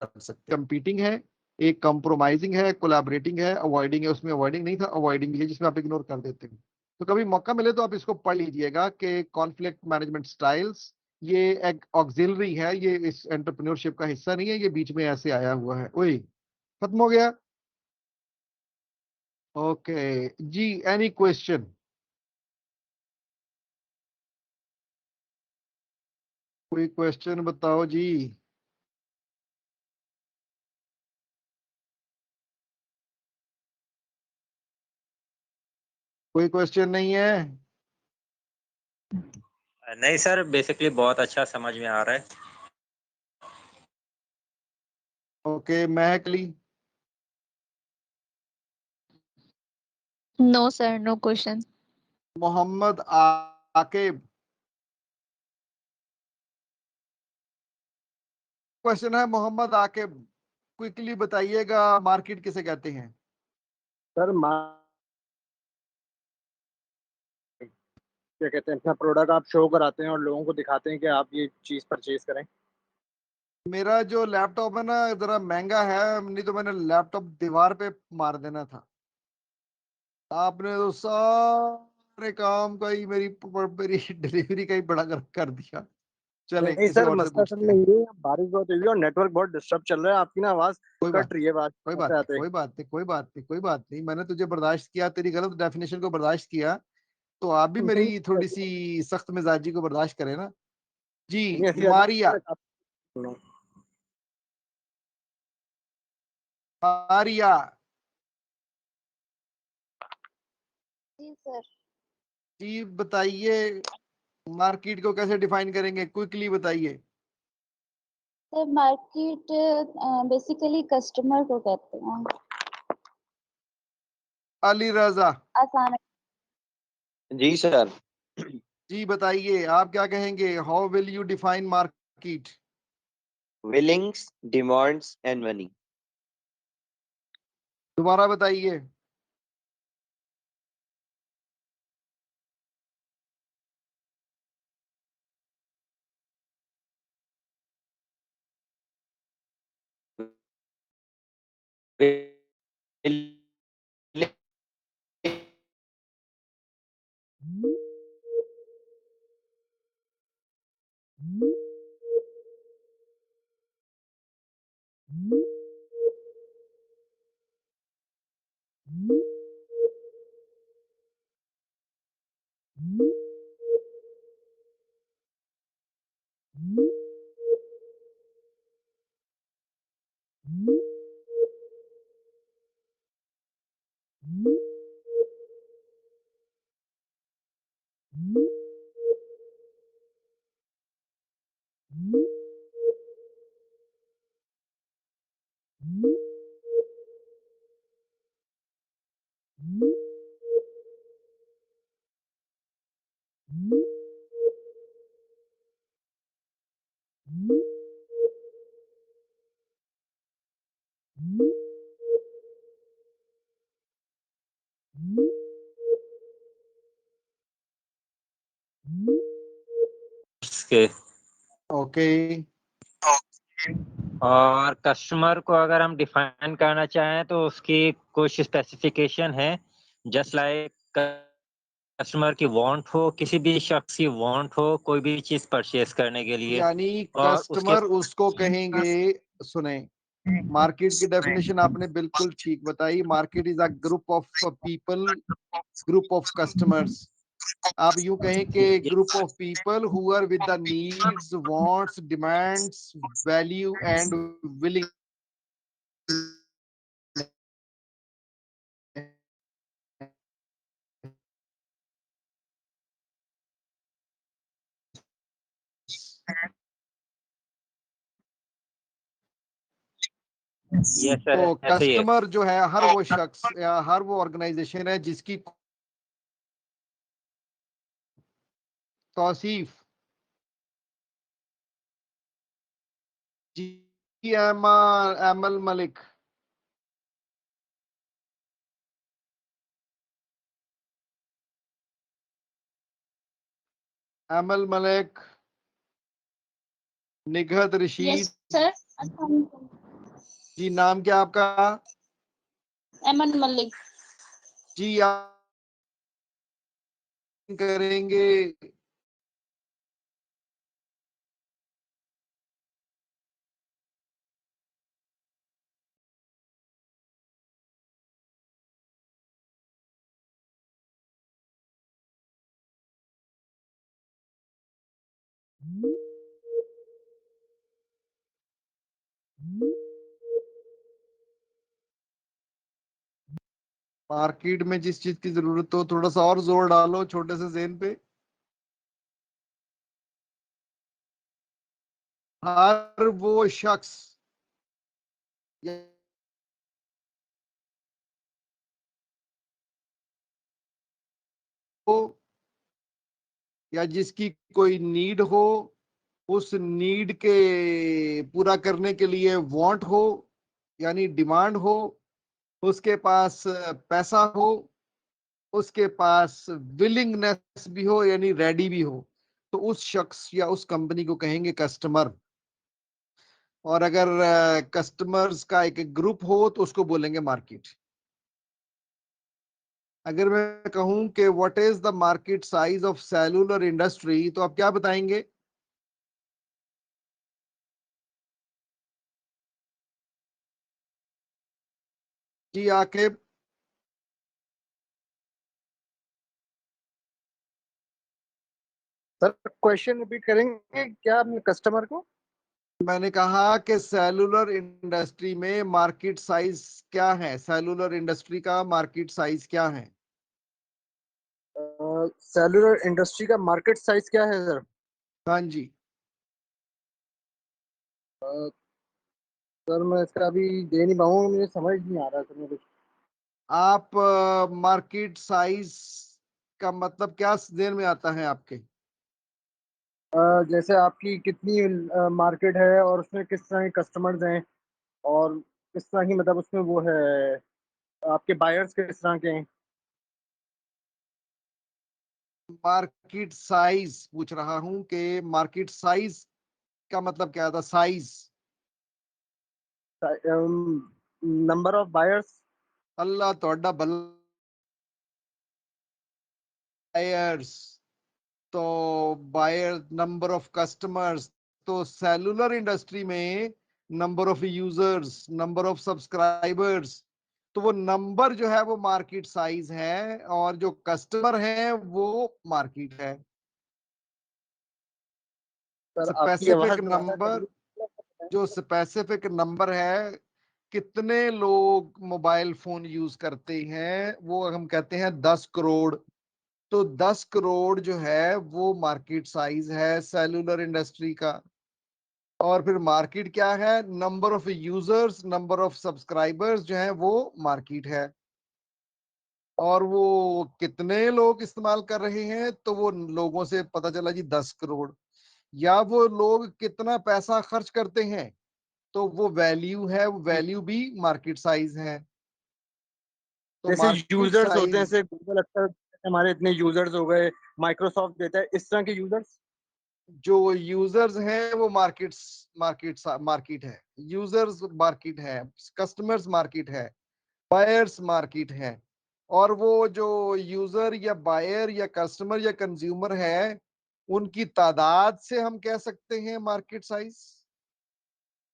कर सकते। कंपीटिंग है, एक कंप्रोमाइजिंग है, कोलैबोरेटिंग है, अवॉइडिंग है। उसमें अवॉइडिंग नहीं था, अवॉइडिंग है जिसमें आप इग्नोर कर देते हैं। तो कभी मौका मिले तो आप इसको पढ़ लीजिएगा कि कॉन्फ्लिक्ट मैनेजमेंट स्टाइल्स, ये एक ऑक्सिलरी है, ये इस एंटरप्रेन्योरशिप का हिस्सा नहीं है, ये बीच में ऐसे आया हुआ है। ओए, खत्म हो गया। ओके जी, एनी क्वेश्चन? कोई क्वेश्चन बताओ जी। कोई क्वेश्चन नहीं है? नहीं सर, बेसिकली बहुत अच्छा समझ में आ रहा है। Okay Mahkali? No, sir, no questions. Mohammad Aqib? Question है मोहम्मद आकिब, क्विकली बताइएगा मार्केट किसे कहते हैं? सर क्या कहते हैं, अपना प्रोडक्ट आप शो कराते हैं और लोगों को दिखाते हैं कि आप ये चीज परचेज करें। मेरा जो लैपटॉप है ना जरा महंगा है, नहीं तो मैंने लैपटॉप दीवार पे मार देना था। आपने तो सारे काम का ही मेरी मेरी डिलीवरी का ही बड़ा कर दिया। चले नहीं किसी सर, और से मसला असल पूछते में हैं। ये है, बारिश बहुत हुई है और नेटवर्क बहुत डिस्टर्ब चल रहा है, आपकी ना आवाज कोई कट बात रही है बात कोई आते बात आते। कोई बात नहीं कोई बात नहीं कोई बात नहीं, मैंने तुझे बर्दाश्त किया, तेरी गलत डेफिनेशन को बर्दाश्त किया, तो आप भी नहीं मेरी थोड़ी सी सख्त मिजाजी को बर्दाश्त करें ना जी। नहीं, ऐसी मारिया? आप- मारिया जी सर। जी बताइए, मार्केट को कैसे डिफाइन करेंगे, क्विकली बताइए। सर मार्केट बेसिकली कस्टमर को कहते हैं। अली रजा? आसान है। जी सर। जी बताइए, आप क्या कहेंगे, how will you define market? विलिंग्स, demands and money. दोबारा बताइए। के ओके और कस्टमर को अगर हम डिफाइन करना चाहें तो उसकी कुछ स्पेसिफिकेशन है, जस्ट लाइक कस्टमर की वांट हो, किसी भी शख्स की वांट हो कोई भी चीज परचेज करने के लिए, यानी और उसके कस्टमर उसको कहेंगे, सुने, मार्केट की डेफिनेशन आपने बिल्कुल ठीक बताई। Market is a group of people, group of customers. आप यूं कहें कि group of people who are with the needs, wants, demands, value and willing. Yes sir, तो ऐसे ही है। कस्टमर जो है हर वो शख्स या हर वो ऑर्गेनाइजेशन है जिसकी तौसीफ जी एमल मलिक। एमल मलिक, निगहत रशीद सर। जी, नाम क्या आपका? अमन मलिक। जी आप करेंगे मार्केट में जिस चीज की जरूरत हो, थोड़ा सा और जोर डालो छोटे से जेन पे। हर वो शख्स या हो या जिसकी कोई नीड हो, उस नीड के पूरा करने के लिए वांट हो यानी डिमांड हो, उसके पास पैसा हो, उसके पास विलिंगनेस भी हो यानी रेडी भी हो, तो उस शख्स या उस कंपनी को कहेंगे कस्टमर। और अगर कस्टमर्स का एक ग्रुप हो तो उसको बोलेंगे मार्केट। अगर मैं कहूं कि what is the market size of cellular industry, तो आप क्या बताएंगे? जी आकिब। सर क्वेश्चन रिपीट करेंगे क्या अपने कस्टमर को? मैंने कहा कि सेलुलर इंडस्ट्री में मार्केट साइज क्या है, सेलुलर इंडस्ट्री का मार्केट साइज क्या है? सेलुलर इंडस्ट्री का मार्केट साइज क्या है सर? हाँ जी। सर मैं इसका अभी दे नहीं पाऊंगा, मुझे समझ नहीं आ रहा सर मुझे। आप मार्केट साइज का मतलब क्या देर में आता है आपके? जैसे आपकी कितनी मार्केट है और उसमें किस तरह के कस्टमर्स हैं, और किस तरह की मतलब उसमें वो है, आपके बायर्स किस तरह के हैं। मार्केट साइज पूछ रहा हूं कि मार्केट साइज का मतलब क्या था? साइज। Number of buyers. अल्लाह तोड़ा बायर्स, तो बायर नंबर ऑफ कस्टमर्स, तो सेलुलर इंडस्ट्री में number of users, number of subscribers, तो वो नंबर जो है वो मार्केट साइज है, और जो कस्टमर है वो मार्केट है। सर आपकी स्पेसिफिक आवाज दोबारा नंबर, करिए। जो स्पेसिफिक नंबर है, कितने लोग मोबाइल फोन यूज करते हैं, वो हम कहते हैं 10 करोड़। तो 10 करोड़ जो है वो मार्केट साइज है सेलुलर इंडस्ट्री का। और फिर मार्केट क्या है? Number of users, number of subscribers जो है वो मार्केट है। और वो कितने लोग इस्तेमाल कर रहे हैं, तो वो लोगों से पता चला जी 10 करोड़। या वो लोग कितना पैसा खर्च करते हैं, तो वो वैल्यू है, वो वैल्यू भी मार्केट साइज है। तो जैसे मार्केट यूजर्स होते हैं, साइज, जैसे गूगल अक्सर हमारे इतने यूजर्स हो गए, माइक्रोसॉफ्ट देता है इस तरह के यूजर्स। जो यूजर्स हैं वो मार्केट है, यूजर्स मार्केट है, कस्टमर्स मार्केट है, बायर्स मार्केट है। और वो जो यूजर या बायर या कस्टमर या कंज्यूमर है, उनकी तादाद से हम कह सकते हैं मार्केट साइज।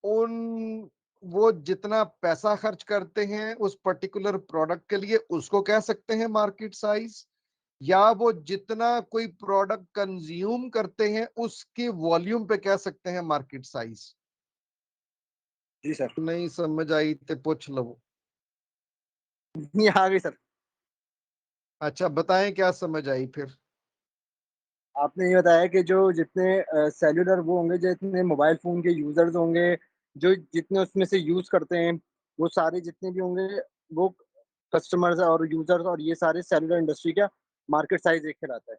उन वो जितना पैसा खर्च करते हैं उस पर्टिकुलर प्रोडक्ट के लिए, उसको कह सकते हैं मार्केट साइज। या वो जितना कोई प्रोडक्ट कंज्यूम करते हैं उसके वॉल्यूम पे कह सकते हैं मार्केट साइज। जी सर। नहीं समझ आई तो पूछ लो। ये आ गई सर। अच्छा बताएं क्या समझ आई फिर। आपने ये बताया कि जो जितने सेल्युलर वो होंगे, जो जितने मोबाइल फोन के यूजर्स होंगे, जो जितने उसमें से यूज करते हैं, वो सारे जितने भी होंगे, वो कस्टमर्स और यूजर्स, और ये सारे सेल्युलर इंडस्ट्री का मार्केट साइज एक कहलाता है।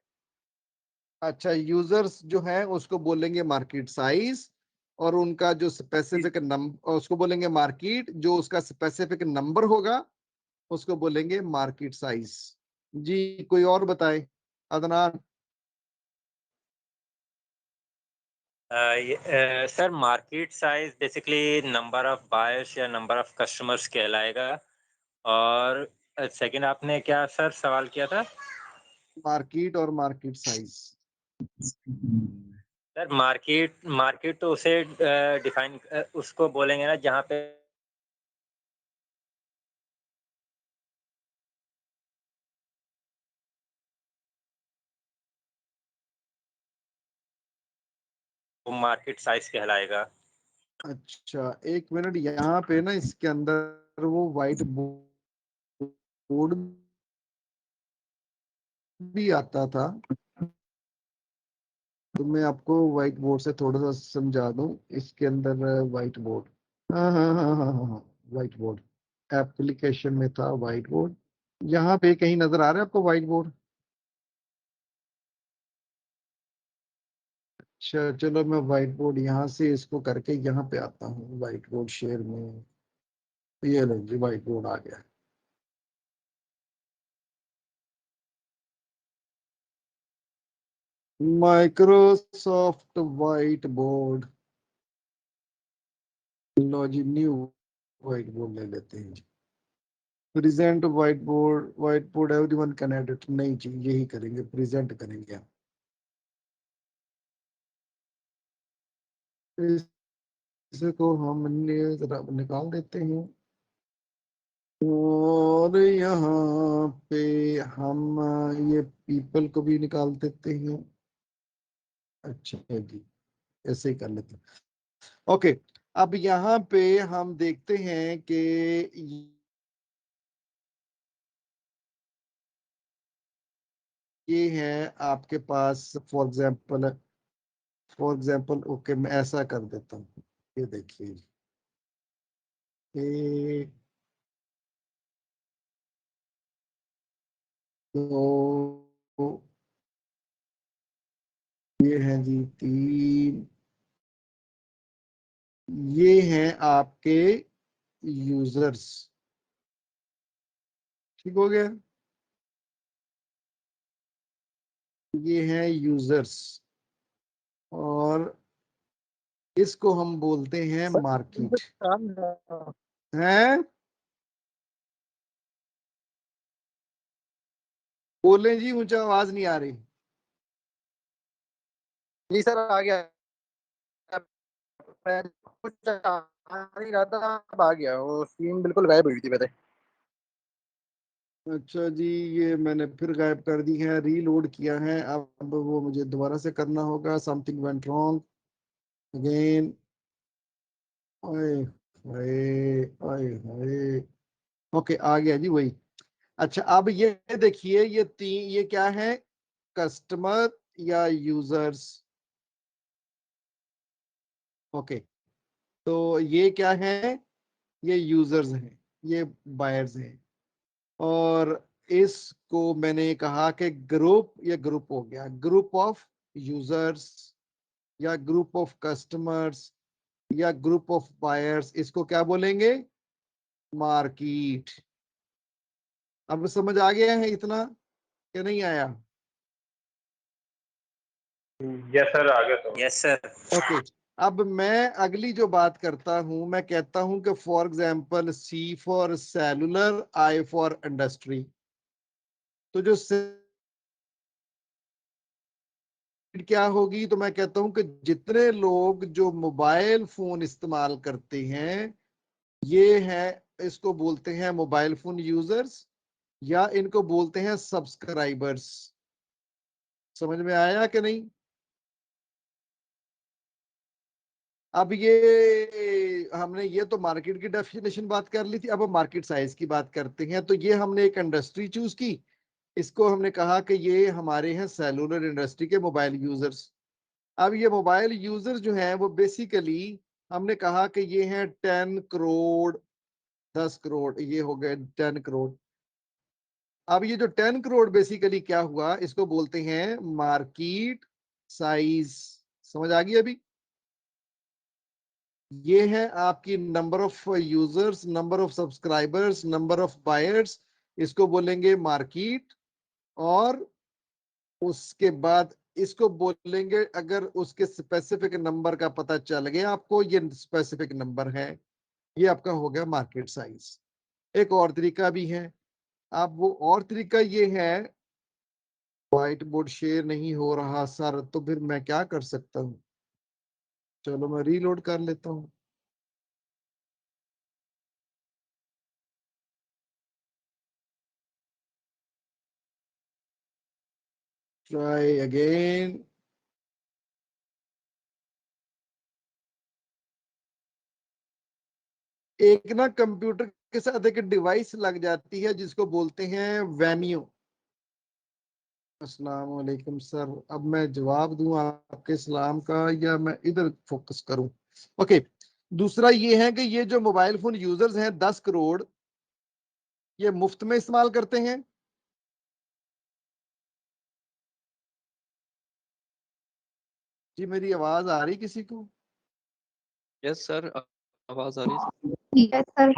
अच्छा, यूजर्स जो है उसको बोलेंगे मार्केट साइज, और उनका जो जी। स्पेसिफिक नंबर उसको बोलेंगे मार्केट, जो उसका स्पेसिफिक नंबर होगा उसको बोलेंगे मार्केट साइज। जी कोई और बताए? Adnan. Sir market size basically number of buyers या नंबर ऑफ कस्टमर्स कहलाएगा। और सेकंड आपने क्या सर सवाल किया था? मार्केट और market size. Sir market market तो उसे डिफाइन उसको बोलेंगे ना जहाँ पे मार्केट साइज कहलाएगा। अच्छा, एक मिनट, यहाँ पे ना इसके अंदर वो व्हाइट बोर्ड भी आता था, तो मैं आपको व्हाइट बोर्ड से थोड़ा सा समझा दूं। इसके अंदर व्हाइट बोर्ड, हाँ हाँ हाँ हाँ हाँ हाँ, व्हाइट बोर्ड एप्लीकेशन में था व्हाइट बोर्ड। यहाँ पे कहीं नजर आ रहा है आपको व्हाइट बोर्ड? अच्छा चलो, मैं व्हाइट बोर्ड यहाँ से इसको करके यहाँ पे आता हूँ व्हाइट बोर्ड शेयर में। ये लो जी, व्हाइट बोर्ड आ गया। माइक्रोसॉफ्ट व्हाइट बोर्ड, लो जी, न्यू व्हाइट बोर्ड ले लेते हैं जी। Present white board everyone can edit, नहीं जी, यही करेंगे, प्रेजेंट करेंगे हम। इसको हम जरा निकाल देते हैं, और यहाँ पे हम ये पीपल को भी निकाल देते हैं। अच्छा जी, ऐसे ही कर लेते हैं। ओके, अब यहाँ पे हम देखते हैं कि ये है आपके पास, फॉर एग्जाम्पल ओके, मैं ऐसा कर देता हूँ। ये देखिए, एक, दो, ये है जी, तीन, ये हैं आपके यूजर्स। ठीक हो गया, ये हैं यूजर्स, और इसको हम बोलते हैं मार्केट। हैं, बोलें जी, मुझे आवाज नहीं आ रही। जी सर, आ गया। मैं कुछ आ नहीं रहा था, अब आ गया, वो स्क्रीन बिल्कुल गायब हुई थी पहले। अच्छा जी, ये मैंने फिर गायब कर दी है, रीलोड किया है, अब वो मुझे दोबारा से करना होगा। Something went wrong again. ओए हाय, ओए हाय। ओके, आ गया जी वही। अच्छा, अब ये देखिए, ये तीन, ये क्या है, कस्टमर या यूजर्स। ओके, तो ये क्या है, ये यूजर्स हैं, ये बायर्स हैं, और इसको मैंने कहा कि ग्रुप, ये ग्रुप हो गया, ग्रुप ऑफ यूजर्स या ग्रुप ऑफ कस्टमर्स या ग्रुप ऑफ बायर्स, इसको क्या बोलेंगे, मार्केट। अब समझ आ गया है इतना, क्या नहीं आया? यस सर, आगे तो यस सर। ओके, अब मैं अगली जो बात करता हूं, मैं कहता हूं कि for example C for cellular, I for industry. तो जो क्या होगी, तो मैं कहता हूं कि जितने लोग जो मोबाइल फोन इस्तेमाल करते हैं, ये है, इसको बोलते हैं मोबाइल फोन यूजर्स, या इनको बोलते हैं सब्सक्राइबर्स। समझ में आया कि नहीं? अब ये हमने, ये तो मार्केट की डेफिनेशन बात कर ली थी, अब हम मार्केट साइज की बात करते हैं। तो ये हमने एक इंडस्ट्री चूज की, इसको हमने कहा कि ये हमारे हैं सेलुलर इंडस्ट्री के मोबाइल यूजर्स। अब ये मोबाइल यूजर जो हैं वो बेसिकली, हमने कहा कि ये हैं 10 करोड़, 10 करोड़, ये हो गए 10 करोड़। अब ये जो 10 करोड़ बेसिकली क्या हुआ, इसको बोलते हैं मार्केट साइज। समझ आ गई अभी? ये है आपकी number of users, number of subscribers, number of buyers, इसको बोलेंगे मार्केट। और उसके बाद इसको बोलेंगे, अगर उसके स्पेसिफिक नंबर का पता चल गया आपको, ये स्पेसिफिक नंबर है, ये आपका हो गया मार्केट साइज। एक और तरीका भी है, अब वो और तरीका ये है, व्हाइट बोर्ड शेयर नहीं हो रहा सर, तो फिर मैं क्या कर सकता हूँ? चलो मैं रीलोड कर लेता हूँ। Try again. एक ना कंप्यूटर के साथ एक डिवाइस लग जाती है जिसको बोलते हैं वैमियो। अस्सलाम वालेकुम सर, अब मैं जवाब दूं आपके सलाम का या मैं इधर फोकस करूं? ओके, दूसरा ये है कि ये जो मोबाइल फोन यूजर्स हैं 10 करोड़, ये मुफ्त में इस्तेमाल करते हैं? जी मेरी आवाज आ रही किसी को? यस सर, आवाज आ रही है। Yes sir.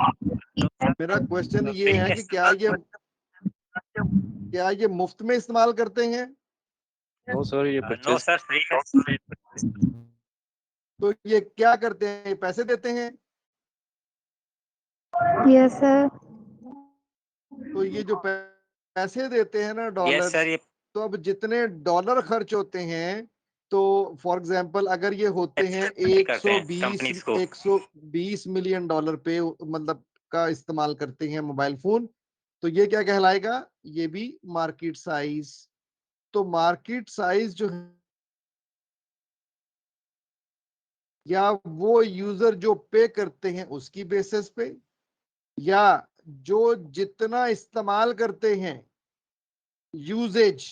मेरा क्वेश्चन ये है कि क्या ये मुफ्त में इस्तेमाल करते हैं? नो सर, ये नो परचेज। सर, फ्री में। तो ये क्या करते हैं, पैसे देते हैं? Yes sir. तो ये जो पैसे देते हैं ना, यस डॉलर्स, सर, ये तो अब जितने डॉलर खर्च होते हैं, तो फॉर एग्जांपल अगर ये होते हैं करते हैं कंपनीज को। 120 मिलियन डॉलर पे मतलब का इस्तेमाल करते हैं मोबाइल फोन, तो ये क्या कहलाएगा? ये भी मार्केट साइज। तो मार्केट साइज जो है, या वो यूजर जो पे करते हैं उसकी बेसिस पे, या जो जितना इस्तेमाल करते हैं यूजेज,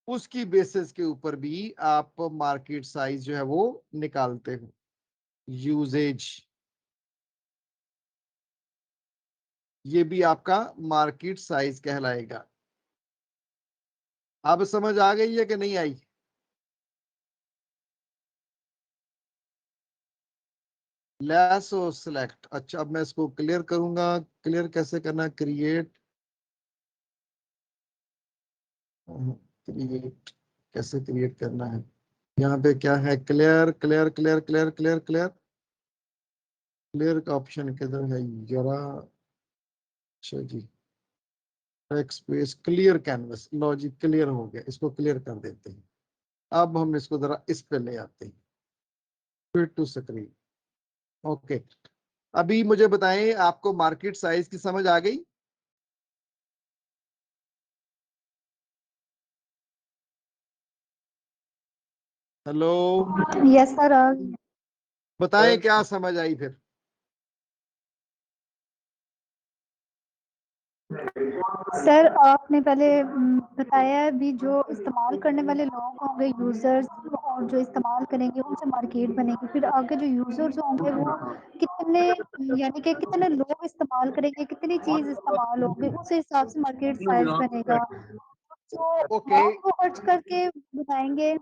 उसकी बेसिस के ऊपर भी आप मार्केट साइज जो है वो निकालते हो। यूजेज, ये भी आपका मार्केट साइज कहलाएगा। अब समझ आ गई है कि नहीं आई? लेस और सिलेक्ट। अच्छा, अब मैं इसको क्लियर करूंगा। क्लियर कैसे करना? क्रिएट कैसे क्रिएट करना है? यहाँ पे क्या है? Clear clear clear clear clear clear clear का ऑप्शन किधर है जरा? अच्छा जी, स्पेस क्लियर कैनवस। लो जी, क्लियर हो गया, इसको क्लियर कर देते हैं। अब हम इसको जरा इस पे ले आते हैं, फिर टू स्क्रीन। ओके, अभी मुझे बताएं, आपको मार्केट साइज की समझ आ गई? Hello, yes sir. बताएं क्या समझ आई फिर? सर आपने पहले बताया है भी जो इस्तेमाल करने वाले लोग होंगे यूजर्स, और जो इस्तेमाल करेंगे उनसे मार्केट बनेगी। फिर आगे जो यूजर्स होंगे वो कितने, यानी कि कितने लोग इस्तेमाल करेंगे, कितनी चीज इस्तेमाल होगी, उस हिसाब से मार्केट साइज बनेगा। तो ओके, आप वो खर्च करके बताएंगे।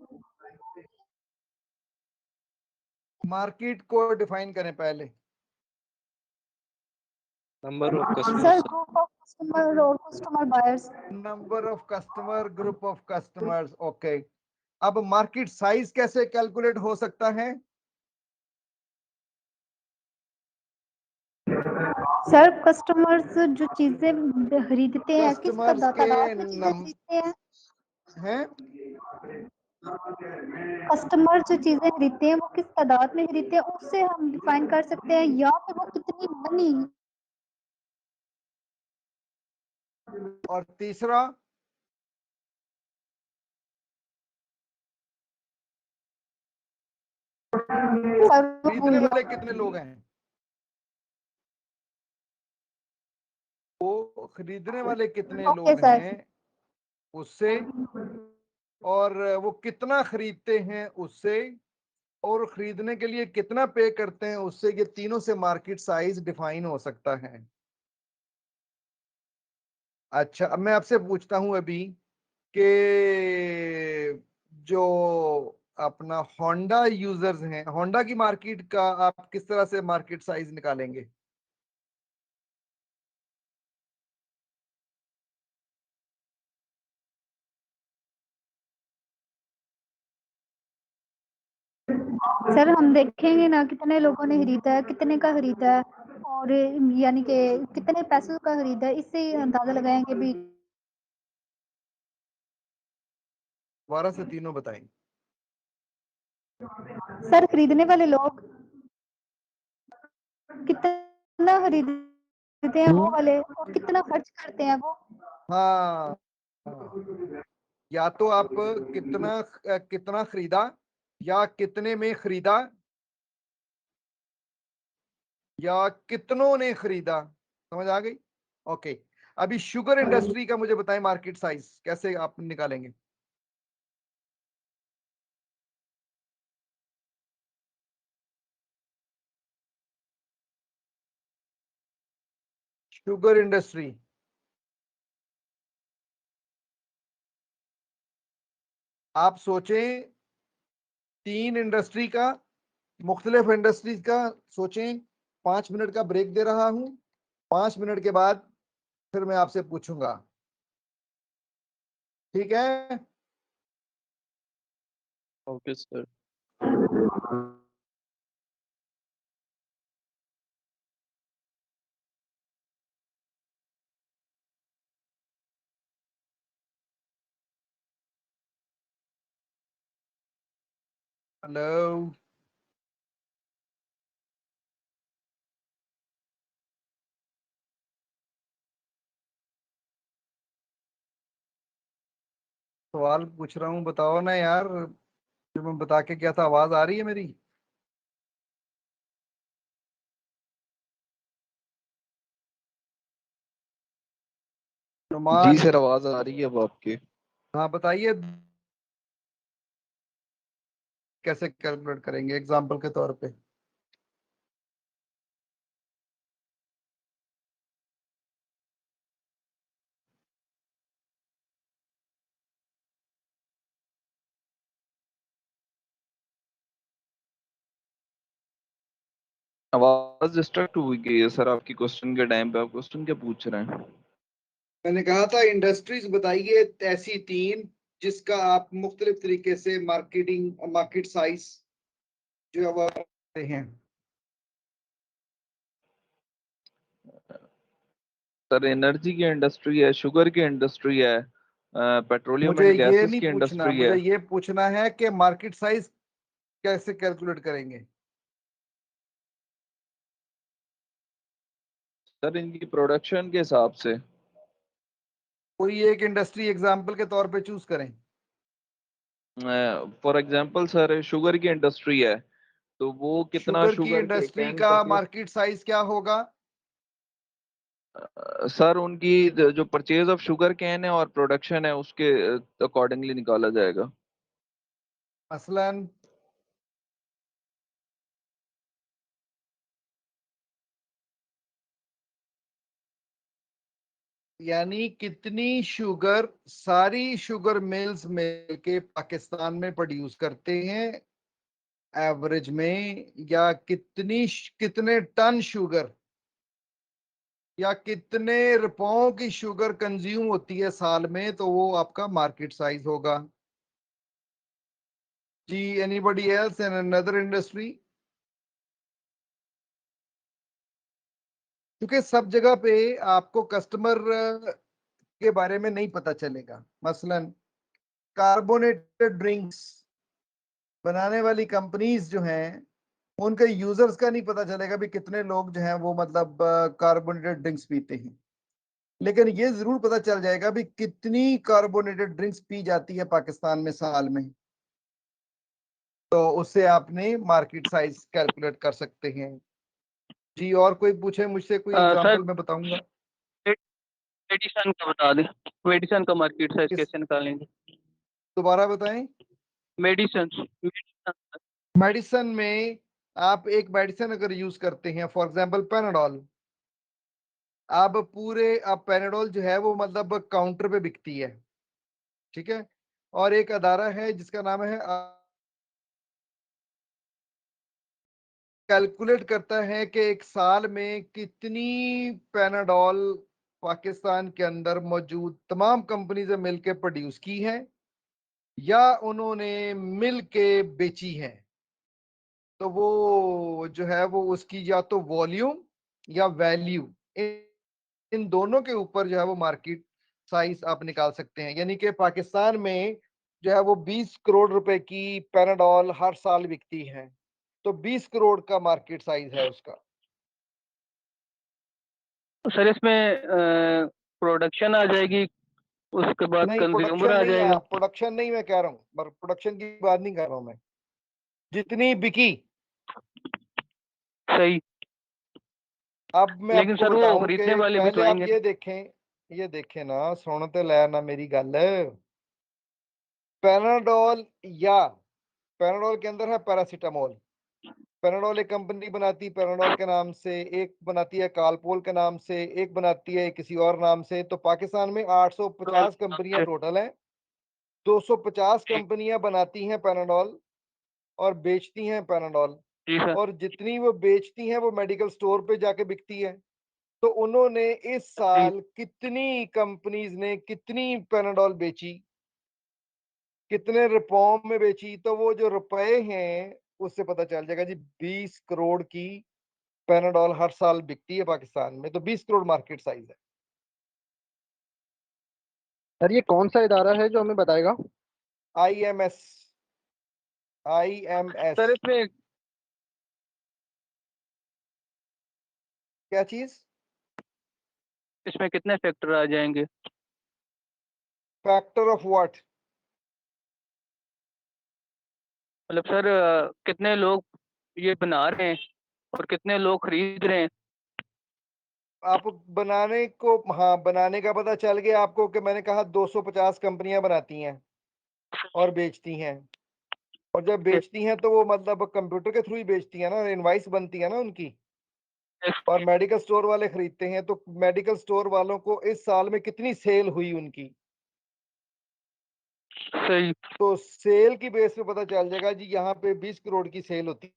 मार्केट को डिफाइन करें पहले। Number of customer sir sir. Group of customer और customer buyers. Number of customer, group of customers. Okay, अब मार्केट साइज कैसे कैलकुलेट हो सकता है? सर कस्टमर्स जो चीजें खरीदते हैं किस कस्टमर्स के तादाद में चीजें नम खरीदते हैं। हैं? कस्टमर जो चीजें खरीदते हैं वो किस तादाद में खरीदते हैं, उससे हम डिफाइन कर सकते हैं, या फिर वो कितनी मनी। और तीसरा, खरीदने वाले कितने लोग हैं? वो खरीदने वाले कितने ओके लोग सर। हैं उससे, और वो कितना खरीदते हैं उससे, और खरीदने के लिए कितना पे करते हैं उससे, ये तीनों से मार्केट साइज डिफाइन हो सकता है। अच्छा, अब मैं आपसे पूछता हूं अभी कि जो अपना होंडा यूजर्स हैं, होंडा की मार्केट का आप किस तरह से मार्केट साइज निकालेंगे? सर हम देखेंगे ना कितने लोगों ने खरीदा है, कितने का खरीदा है, और यानी कि कितने पैसों का खरीदा है, इससे ही अंदाजा लगाएंगे भी। 12 से तीनों बताएं। सर खरीदने वाले लोग कितना खरीदते हैं वो वाले, और कितना खर्च करते हैं वो। हाँ, हाँ। या तो आप कितना कितना खरीदा, या कितने में खरीदा, या कितनों ने खरीदा, समझ आ गई? ओके, अभी शुगर इंडस्ट्री का मुझे बताएं मार्केट साइज कैसे आप निकालेंगे? शुगर इंडस्ट्री, आप सोचें 3 इंडस्ट्री का, मुख्तलिफ इंडस्ट्रीज का सोचें। 5 मिनट का ब्रेक दे रहा हूं, 5 मिनट के बाद फिर मैं आपसे पूछूंगा, ठीक है? Okay sir. हेलो, सवाल पूछ रहा हूँ, बताओ ना यार, जो मैं बता के गया था, आवाज आ रही है मेरी? जी नुमान, सर, आवाज आ रही है अब आपकी। हाँ बताइए, कैसे कैलकुलेट करेंगे एग्जाम्पल के तौर पे? आवाज डिस्ट्रैक्ट हुई गई है सर आपकी क्वेश्चन के टाइम पे। आप क्वेश्चन क्या पूछ रहे हैं? मैंने कहा था इंडस्ट्रीज बताइए ऐसी 3 जिसका आप मुख्तलिफ तरीके से मार्केट साइज जो है वो करते हैं। सर एनर्जी की इंडस्ट्री है, शुगर की इंडस्ट्री है, पेट्रोलियम मुझे एंड ये गैसेस नहीं की पूछना, इंडस्ट्री मुझे है। ये पूछना है कि मार्केट साइज कैसे कैलकुलेट करेंगे? सर इनकी प्रोडक्शन के हिसाब से। कोई एक इंडस्ट्री एग्जाम्पल के तौर पे चूज करें। फॉर एग्जांपल सर शुगर की इंडस्ट्री है, तो वो कितना शुगर की शुगर के इंडस्ट्री कैन का परचेज। मार्केट साइज क्या होगा? सर उनकी जो परचेज ऑफ शुगर कैन है और प्रोडक्शन है उसके अकॉर्डिंगली निकाला जाएगा। मसलन यानी कितनी शुगर सारी शुगर मिल्स मिलके पाकिस्तान में प्रोड्यूस करते हैं एवरेज में, या कितने टन शुगर या कितने रुपयों की शुगर कंज्यूम होती है साल में, तो वो आपका मार्केट साइज होगा। जी, anybody else in another industry? क्योंकि सब जगह पे आपको कस्टमर के बारे में नहीं पता चलेगा। मसलन कार्बोनेटेड ड्रिंक्स बनाने वाली कंपनीज जो हैं, उनके यूजर्स का नहीं पता चलेगा भी कितने लोग जो हैं वो मतलब कार्बोनेटेड ड्रिंक्स पीते हैं, लेकिन ये जरूर पता चल जाएगा भी कितनी कार्बोनेटेड ड्रिंक्स पी जाती है पाकिस्तान में साल में। तो उससे आपने मार्केट साइज कैलकुलेट कर सकते हैं। जी, और कोई पूछे मुझसे कोई सर एग्जांपल मैं बताऊंगा। मेडिसन का बता दें, मेडिसन का मार्केट साइज किस, कैसे निकालेंगे? दोबारा बताएं। मेडिसन मेडिसिन में आप एक मेडिसिन अगर यूज करते हैं, फॉर एग्जांपल पैनाडोल, अब पैनाडोल जो है वो मतलब काउंटर पे बिकती है, ठीक है? और एक अदारा है जिसका नाम है कैलकुलेट करता है कि एक साल में कितनी पैनाडोल पाकिस्तान के अंदर मौजूद तमाम कंपनी से मिलकर प्रोड्यूस की है या उन्होंने मिल के बेची है। तो वो जो है वो उसकी या तो वॉल्यूम या वैल्यू, इन दोनों के ऊपर जो है वो मार्केट साइज आप निकाल सकते हैं। यानी कि पाकिस्तान में जो है वो 20 करोड़ रुपए की पैनाडोल हर साल बिकती है, तो 20 करोड़ का मार्केट साइज है उसका। सर इसमें प्रोडक्शन आ जाएगी, उसके बाद नहीं, कंज्यूमर प्रोडक्शन आ नहीं, जाएगा। प्रोडक्शन नहीं मैं कह रहा हूँ, प्रोडक्शन की बात नहीं कर रहा हूँ मैं, जितनी बिकी सही। अब मैं लेकिन आपको सर वो बताऊं खरीदने कि वाले भी तो पहले आप आएंगे। ये देखें ना, सुनो तो ले ना मेरी गल। पैनाडोल या पैनाडोल के अंदर है पैरासीटामोल। पैनाडोल एक कंपनी बनाती है पैनाडोल के नाम से, एक बनाती है कालपोल के नाम से, एक बनाती है किसी और नाम से। तो पाकिस्तान में 850 कंपनियां टोटल हैं। 250 कंपनियां बनाती हैं पैनाडोल और बेचती हैं पैनाडोल, जी सर। और जितनी वो बेचती हैं वो मेडिकल स्टोर पे जाके बिकती है। तो उन्होंने इस साल कितनी कंपनीज ने कितनी पैनाडोल बेची, कितने रुपयों में बेची, तो वो जो रुपए हैं उससे पता चल जाएगा जी। 20 करोड़ की पैनाडोल हर साल बिकती है पाकिस्तान में, तो 20 करोड़ मार्केट साइज है। सर ये कौन सा इदारा है जो हमें बताएगा? IMS। IMS सर इसमें क्या चीज? इसमें कितने फैक्टर आ जाएंगे? Factor of what? मतलब सर कितने लोग ये बना रहे हैं और कितने लोग खरीद रहे हैं? आप बनाने को, हाँ बनाने का पता चल गया आपको कि मैंने कहा 250 कंपनियां बनाती हैं और बेचती हैं। और जब बेचती हैं तो वो मतलब कंप्यूटर के थ्रू ही बेचती है ना, इनवाइस बनती है ना उनकी, और मेडिकल स्टोर वाले खरीदते हैं। तो मेडिकल स्टोर वालों को इस साल में कितनी सेल हुई उनकी, सही। तो सेल की बेस पे पता चल जाएगा जी। यहाँ पे 20 करोड़ की सेल होती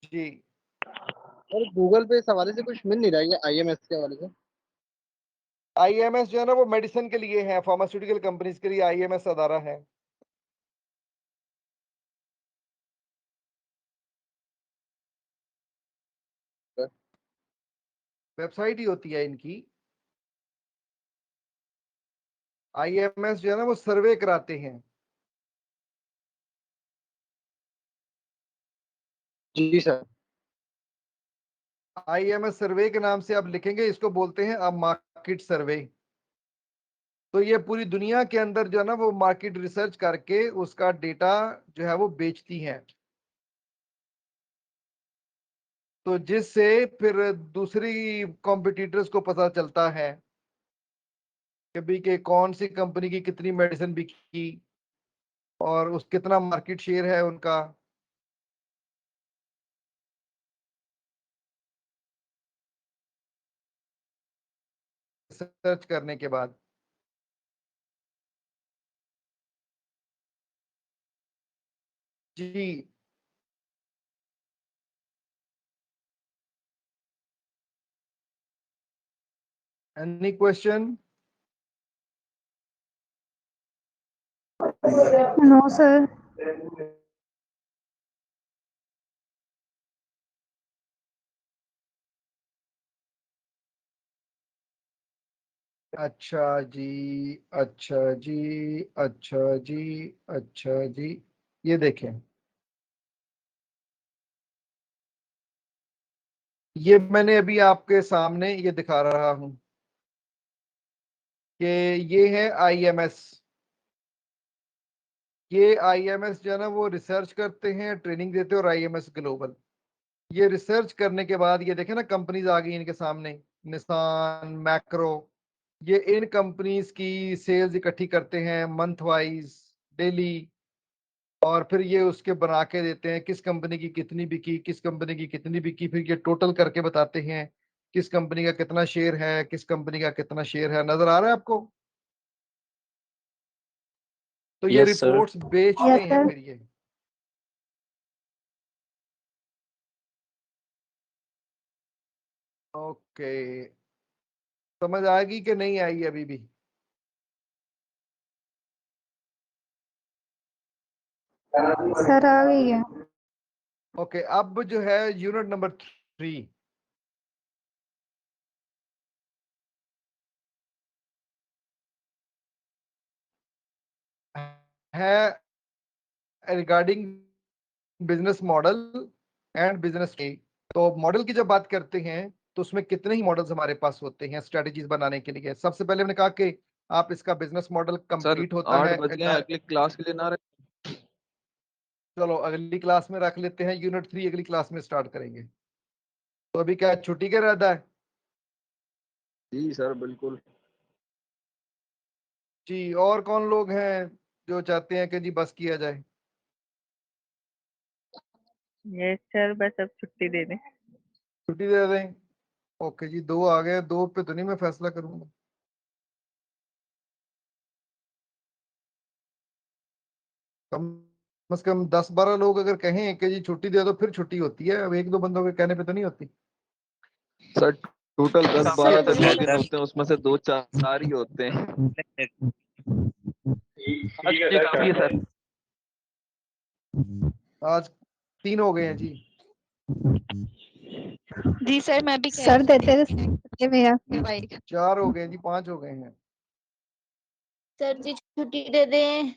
जी। सर गूगल पे इस हवाले से कुछ मिल नहीं रहा है IMS के हवाले से। IMS जो है ना वो मेडिसिन के लिए है, फार्मास्यूटिकल कंपनीज के लिए IMS अदारा है। वेबसाइट ही होती है इनकी। IMS जो है ना वो सर्वे कराते हैं। जी सर। IMS सर्वे के नाम से आप लिखेंगे, इसको बोलते हैं अब मार्केट सर्वे। तो ये पूरी दुनिया के अंदर जो है ना वो मार्केट रिसर्च करके उसका डेटा जो है वो बेचती हैं। तो जिससे फिर दूसरी कॉम्पिटिटर्स को पता चलता है कि भाई कि कौन सी कंपनी की कितनी मेडिसिन बिकी और उस कितना मार्केट शेयर है उनका। सर्च करने के बाद जी। Any question? No sir. अच्छा जी, अच्छा जी, अच्छा जी, अच्छा जी। ये देखें, ये मैंने अभी आपके सामने ये दिखा रहा हूं कि ये है IMS। ये IMS जो है ना वो रिसर्च करते हैं, ट्रेनिंग देते हैं। और IMS ग्लोबल ये रिसर्च करने के बाद ये देखें ना, कंपनीज आ गई इनके सामने, निसान, मैक्रो। ये इन कंपनीज की सेल्स इकट्ठी करते हैं मंथ वाइज, डेली, और फिर ये उसके बना के देते हैं किस कंपनी की कितनी बिकी, किस कंपनी की कितनी बिकी। फिर ये टोटल करके बताते हैं किस कंपनी का कितना शेयर है, किस कंपनी का कितना शेयर है। नजर आ रहा है आपको? तो ये Yes, sir. रिपोर्ट्स बेचते यस हैं सर। फिर ये। ओके, समझ आएगी कि नहीं आई अभी भी? सर आ गई है। ओके, अब जो है यूनिट नंबर 3। है regarding business model and business के। तो मॉडल की जब बात करते हैं तो उसमें कितने ही मॉडल्स हमारे पास होते हैं स्ट्रेटजीज बनाने के लिए। सबसे पहले हमने कहा कि आप इसका बिजनेस मॉडल सर कंप्लीट होता 8 है बज गए हैं, अगली क्लास के लिए ना रहे। चलो अगली क्लास में रख लेते हैं, यूनिट 3 अगली क्लास में स्टार्ट करेंगे। तो अभी क्या छुट्टी का इरादा है? जी सर बिल्कुल। जी, और कौन लोग हैं जो चाहते हैं कि जी बस किया जाए? यस सर, बस अब छुट्टी दे दें। छुट्टी दे दें। ओके जी, 2 आ गए, 2 पे तो नहीं मैं फैसला करूंगा। कम से कम 10-12 लोग अगर कहें कि जी छुट्टी दे दो फिर छुट्टी होती है, अब 1-2 बंदों के कहने पे तो नहीं होती। सर टोटल 10-12 सर, तक लॉग इन होते हैं, उसमें से 2-4 ही होते हैं। ठीक है जी सर, काफी है करते सर। हैं। आज 3 हो गए हैं जी। जी सर, मैं भी कह सर रही देते थे भैया। थी 4 हो गए जी, 5 हो गए हैं। सर जी छुट्टी दे दें।